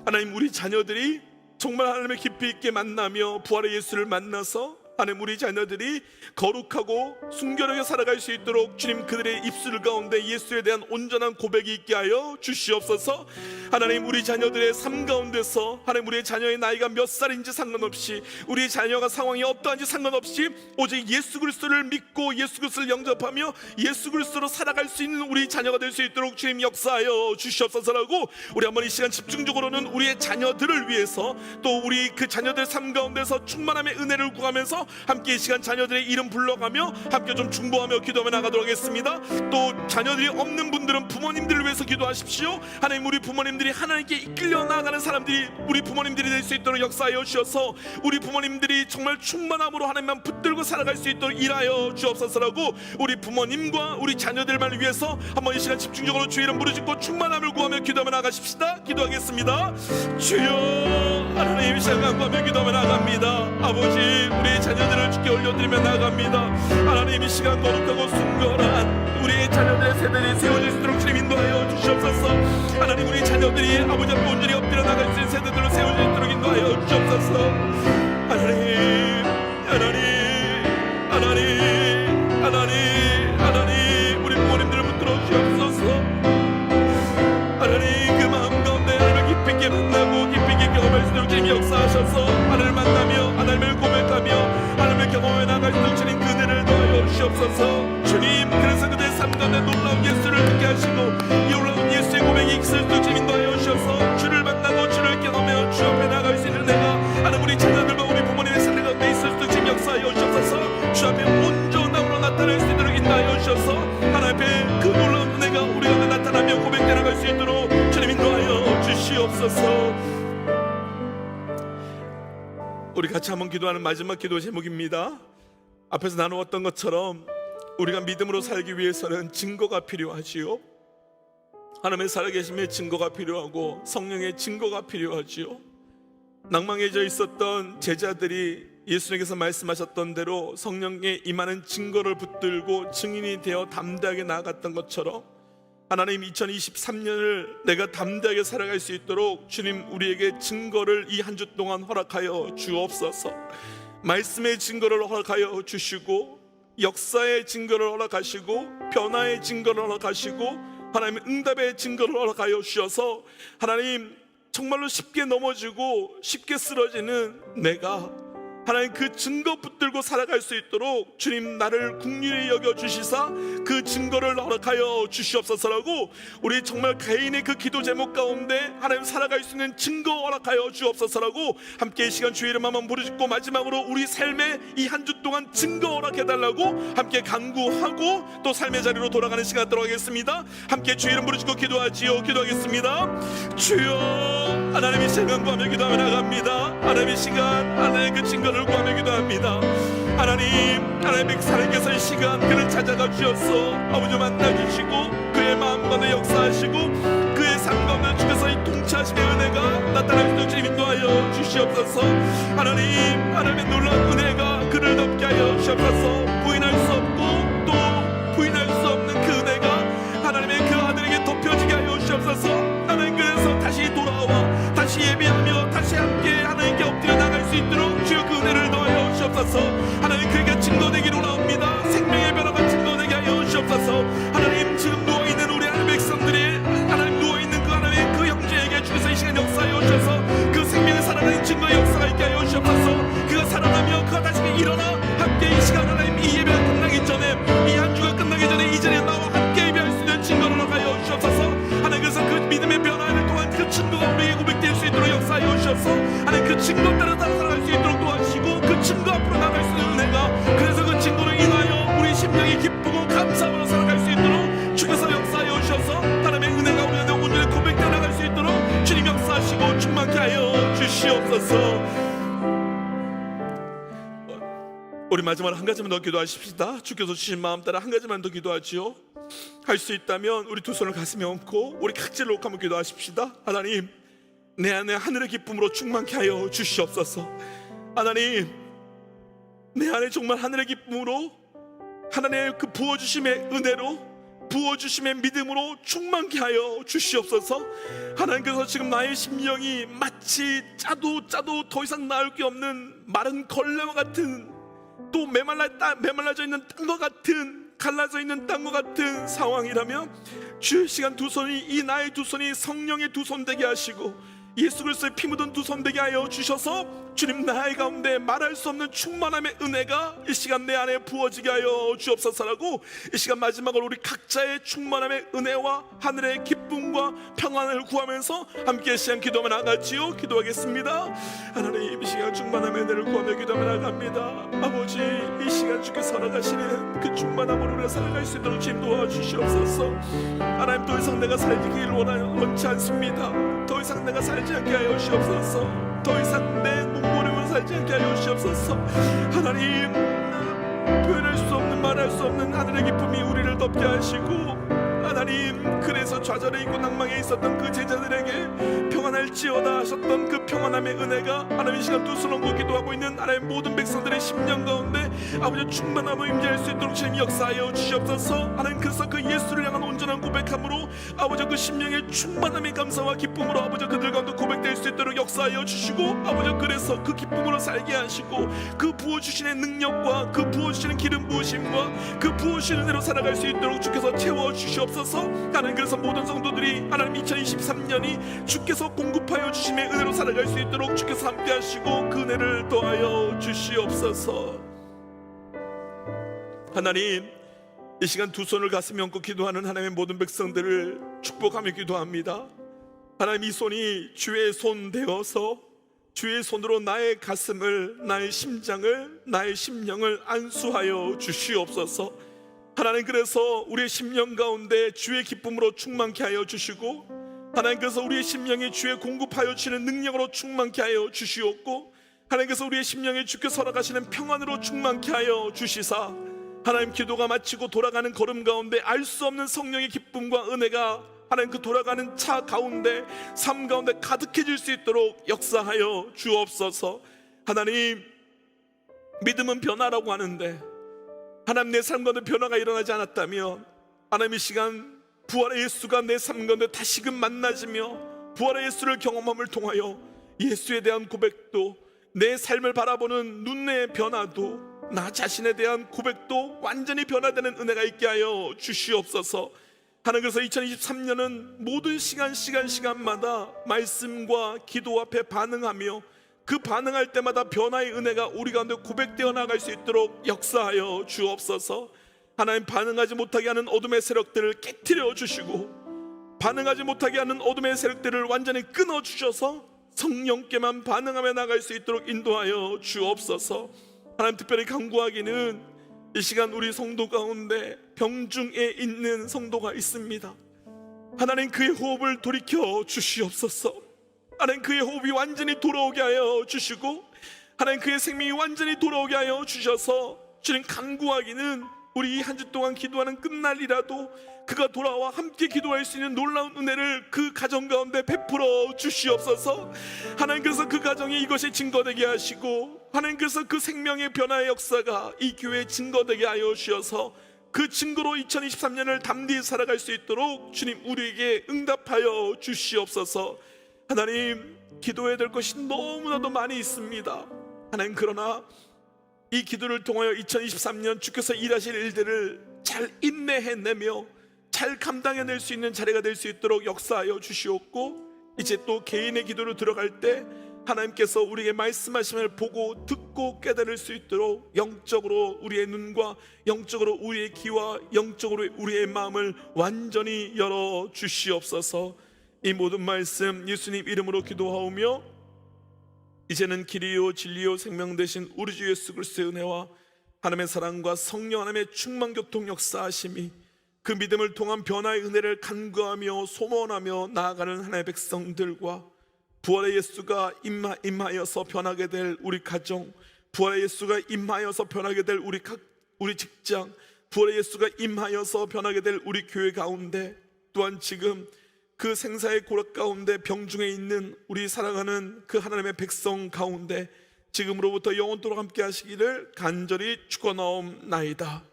하나님 우리 자녀들이 정말 하나님의 깊이 있게 만나며 부활의 예수를 만나서 하나님 우리 자녀들이 거룩하고 순결하게 살아갈 수 있도록 주님 그들의 입술 가운데 예수에 대한 온전한 고백이 있게 하여 주시옵소서. 하나님 우리 자녀들의 삶 가운데서 하나님 우리의 자녀의 나이가 몇 살인지 상관없이 우리 자녀가 상황이 어떠한지 상관없이 오직 예수 그리스도를 믿고 예수 그리스도를 영접하며 예수 그리스도로 살아갈 수 있는 우리 자녀가 될 수 있도록 주님 역사하여 주시옵소서라고 우리 한번 이 시간 집중적으로는 우리의 자녀들을 위해서 또 우리 그 자녀들 삶 가운데서 충만함의 은혜를 구하면서 함께 이 시간 자녀들의 이름 불러가며 함께 좀 중보하며 기도하며 나가도록 하겠습니다. 또 자녀들이 없는 분들은 부모님들을 위해서 기도하십시오. 하나님 우리 부모님들이 하나님께 이끌려 나아가는 사람들이 우리 부모님들이 될 수 있도록 역사하여 주셔서 우리 부모님들이 정말 충만함으로 하나님만 붙들고 살아갈 수 있도록 일하여 주옵소서라고 우리 부모님과 우리 자녀들만 위해서 한번 이 시간 집중적으로 주의 이름 부르짖고 충만함을 구하며 기도하며 나가십시다. 기도하겠습니다. 주여 하나님 이 시간 간구하며 기도하며 나갑니다. 아버지 우리의 자녀들을 주께 올려드리며 나갑니다. 하나님 이 시간 거룩하고 순결한 우리의 자녀들의 세대들이 세워질 수 있도록 주님 인도하여 주시옵소서. 하나님 우리 자녀들이 아버지 앞에 온전히 엎드려 나갈 수 있는 세대들로 세워질 수 있도록 인도하여 주시옵소서. 하나님 우리 부모님들을 붙들어 주시옵소서. 하나님 그 마음 가운데 하나님을 깊이 있게 만나고 깊이 있게 경험할 수 있도록 주님 역사하셔서 하나님을 만나며 하나님을 고백하며 하나님을 경험해 나갈 수 있도록 주님 그 은혜를 더하여 주시옵소서. 주님 그래서 그들의 삶 가운데 놀라운 예수를 듣게 하시고 이 올라온 예수의 고백이 있을 수 있도록 주님 인도하여 주셔서 주를 만나고 주를 경험하며 주 앞에 나갈 수 있는 내가 하나님 우리 자녀들과 우리 부모님의 삶 가운데 있을 수 있도록 주님 역사하여 주셔서 주 앞에 온전함으로 나타날 수 있도록 인도하여 주셔서 하나님 앞에 그 놀라운 은혜가 우리 가운데 나타나며 고백되어 나갈 수 있도록 주님 인도하여 주시옵소서. 우리 같이 한번 기도하는 마지막 기도 제목입니다. 앞에서 나누었던 것처럼 우리가 믿음으로 살기 위해서는 증거가 필요하지요. 하나님의 살아계심의 증거가 필요하고 성령의 증거가 필요하지요. 낭망해져 있었던 제자들이 예수님께서 말씀하셨던 대로 성령에 임하는 증거를 붙들고 증인이 되어 담대하게 나아갔던 것처럼 하나님 2023년을 내가 담대하게 살아갈 수 있도록 주님 우리에게 증거를 이 한 주 동안 허락하여 주옵소서. 말씀의 증거를 허락하여 주시고 역사의 증거를 허락하시고 변화의 증거를 허락하시고 하나님 응답의 증거를 허락하여 주셔서 하나님 정말로 쉽게 넘어지고 쉽게 쓰러지는 내가 하나님 그 증거 붙들고 살아갈 수 있도록 주님 나를 긍휼히 여겨주시사 그 증거를 허락하여 주시옵소서라고, 우리 정말 개인의 그 기도 제목 가운데 하나님 살아갈 수 있는 증거 허락하여 주옵소서라고 함께 이 시간 주의 이름 한번 부르짖고 마지막으로 우리 삶의 이 한 주 동안 증거 허락해달라고 함께 간구하고 또 삶의 자리로 돌아가는 시간 들어가겠습니다. 함께 주의 이름 부르짖고 기도하겠습니다. 주여, 하나님의 시간 구하며 기도하며 나갑니다. 하나님의 시간, 하나님의 그 증거를 구하며 기도합니다. 하나님 백사님께서 이 시간 그를 찾아가 주셔서 아버지 만나주시고 그의 마음 가운데 역사하시고 그의 삶 가운데 주께서 이 통치하심의 은혜가 나타나시도록 주님 인도하여 주시옵소서. 하나님의 놀라운 은혜가 그를 덮게 하여 주시옵소서. 부인할 수 없고 또 부인할 수 없는 그 은혜가 하나님의 그 아들에게 덮여지게 하여 주시옵소서. 하나님 그래서 다시 돌아와 다시 예배하며 다시 함께 하나님께 엎드려 나갈 수 있도록 주여 그 은혜를 더하여 주옵소서. 하나님 그에게 증거되기로 나옵니다. 생명의 변화가 증거되게 하여 주옵소서. 하나님 지금 누워있는 우리 하나님 백성들이 하나님 누워있는 그 하나님의 그 형제에게 주께서 이 시간 역사하여 주셔서 그 생명의 살아나는 증거의 역사가 있게 하여 주옵소서. 그가 살아나며 그가 다시 일어나 함께 이 시간 하나님 이 예배가 끝나기 전에 이 한 주가 끝나기 전에 이 자리에 나와 함께 예배할 수 있는 증거를 허락하여 주옵소서. 하나님 그래서 그 믿음의 변화를 통한 그 증거가 우리에게 고백될 수 있도록 역사하여 주옵소서. 하나님 그 증거 따라 살아갈 수 있도록 도와주시고 그 증거 앞으로 나갈 수 있는 은혜가 그래서 그 증거로 인하여 우리 심령이 기쁘고 감사함으로 살아갈 수 있도록 주께서 역사하여 주셔서 하나님의 은혜가 우리 안에 온전히 고백되어 나갈 수 있도록 주님 역사하시고 충만케 하여 주시옵소서. 우리 마지막으로 한 가지만 더 기도하십시다. 주께서 주신 마음 따라 한 가지만 더 기도하지요. 할 수 있다면 우리 두 손을 가슴에 얹고 우리 각질로 한번 기도하십시다. 하나님 내 안에 하늘의 기쁨으로 충만케 하여 주시옵소서. 하나님 내 안에 정말 하늘의 기쁨으로 하나님의 그 부어주심의 은혜로 부어주심의 믿음으로 충만케 하여 주시옵소서. 하나님께서 지금 나의 심령이 마치 짜도 더 이상 나을 게 없는 마른 걸레와 같은 또 메말라져 있는 땅과 같은 갈라져 있는 땅과 같은 상황이라면 주의 시간 두 손이 이 나의 두 손이 성령의 두 손 되게 하시고 예수 그리스도의 피 묻은 두 손 되게 하여 주셔서 주님 나의 가운데 말할 수 없는 충만함의 은혜가 이 시간 내 안에 부어지게 하여 주옵소서라고 이 시간 마지막으로 우리 각자의 충만함의 은혜와 하늘의 기쁨과 평안을 구하면서 함께 시간 기도하며 나가지요. 기도하겠습니다. 하나님 이 시간 충만함의 은혜를 구하며 기도하며 나갑니다. 아버지 이 시간 주께서 살아가시는 그 충만함으로 우리가 살아갈 수 있도록 주님 도와주시옵소서. 하나님 더 이상 내가 살기를 원치 않습니다. 더 이상 내가 살지 않게 하여 주시옵소서. 더 이상 내 눈물을 살지 않게 하여 주시옵소서. 하나님 표현할 수 없는 말할 수 없는 하늘의 기쁨이 우리를 덮게 하시고 하나님 그래서 좌절해 있고 낭망해 있었던 그 제자들에게 평안할지어다 하셨던 그 평안함의 은혜가 하나님 이 시간 두 손 얹고 기도하고 있는 하나님 모든 백성들의 심령 가운데 아버지 충만함을 임재할 수 있도록 주님 역사하여 주시옵소서. 하나님 그래서 그 예수를 향한 온전한 고백함으로 아버지 그 심령의 충만함의 감사와 기쁨으로 아버지 그들 가운데 고백될 수 있도록 역사하여 주시고 아버지 그래서 그 기쁨으로 살게 하시고 그 부어주시는 능력과 그 부어주시는 기름 부으심과 그 부어주시는 대로 살아갈 수 있도록 주께서 채워주시옵소서. 하나님 그래서 모든 성도들이 하나님 2023년이 주께서 공급하여 주심의 은혜로 살아갈 수 있도록 주께서 함께 하시고 그 은혜를 더하여 주시옵소서. 하나님 이 시간 두 손을 가슴에 얹고 기도하는 하나님의 모든 백성들을 축복하며 기도합니다. 하나님 이 손이 주의 손 되어서 주의 손으로 나의 가슴을 나의 심장을 나의 심령을 안수하여 주시옵소서. 하나님 그래서 우리의 심령 가운데 주의 기쁨으로 충만케 하여 주시고 하나님 그래서 우리의 심령이 주의 공급하여 주시는 능력으로 충만케 하여 주시옵고 하나님 그래서 우리의 심령이 주께서 허락하시는 평안으로 충만케 하여 주시사 하나님 기도가 마치고 돌아가는 걸음 가운데 알 수 없는 성령의 기쁨과 은혜가 하나님 그 돌아가는 차 가운데 삶 가운데 가득해질 수 있도록 역사하여 주옵소서. 하나님 믿음은 변화라고 하는데 하나님 내 삶 가운데 변화가 일어나지 않았다면 하나님 이 시간 부활의 예수가 내 삶 가운데 다시금 만나지며 부활의 예수를 경험함을 통하여 예수에 대한 고백도 내 삶을 바라보는 눈의 변화도 나 자신에 대한 고백도 완전히 변화되는 은혜가 있게 하여 주시옵소서. 하나님, 그래서 2023년은 모든 시간마다 말씀과 기도 앞에 반응하며 그 반응할 때마다 변화의 은혜가 우리 가운데 고백되어 나갈 수 있도록 역사하여 주옵소서. 하나님, 반응하지 못하게 하는 어둠의 세력들을 깨트려 주시고 반응하지 못하게 하는 어둠의 세력들을 완전히 끊어 주셔서 성령께만 반응하며 나갈 수 있도록 인도하여 주옵소서. 하나님, 특별히 간구하기는 이 시간 우리 성도 가운데 병중에 있는 성도가 있습니다. 하나님, 그의 호흡을 돌이켜 주시옵소서. 하나님, 그의 호흡이 완전히 돌아오게 하여 주시고 하나님, 그의 생명이 완전히 돌아오게 하여 주셔서 주님, 간구하기는 우리 이 한 주 동안 기도하는 끝날이라도 그가 돌아와 함께 기도할 수 있는 놀라운 은혜를 그 가정 가운데 베풀어 주시옵소서. 하나님, 그래서 그 가정이 이것이 증거되게 하시고 하나님, 그래서 그 생명의 변화의 역사가 이 교회에 증거되게 하여 주셔서 그 증거로 2023년을 담대히 살아갈 수 있도록 주님, 우리에게 응답하여 주시옵소서. 하나님, 기도해야 될 것이 너무나도 많이 있습니다. 하나님, 그러나 이 기도를 통하여 2023년 주께서 일하실 일들을 잘 인내해내며 잘 감당해낼 수 있는 자리가 될 수 있도록 역사하여 주시옵고, 이제 또 개인의 기도로 들어갈 때 하나님께서 우리에게 말씀하심을 보고 듣고 깨달을 수 있도록 영적으로 우리의 눈과 영적으로 우리의 귀와 영적으로 우리의 마음을 완전히 열어 주시옵소서. 이 모든 말씀 예수님 이름으로 기도하오며, 이제는 길이요 진리요 생명 되신 우리 주 예수 그리스도의 은혜와 하나님의 사랑과 성령 하나님의 충만 교통 역사하심이 그 믿음을 통한 변화의 은혜를 간구하며 소원하며 나아가는 하나님의 백성들과 부활의 예수가 임하여서 변하게 될 우리 가정, 부활의 예수가 임하여서 변하게 될 우리 직장, 부활의 예수가 임하여서 변하게 될 우리 교회 가운데, 또한 지금 그 생사의 고락 가운데 병중에 있는 우리 사랑하는 그 하나님의 백성 가운데 지금으로부터 영원토록 함께 하시기를 간절히 축원하옵나이다.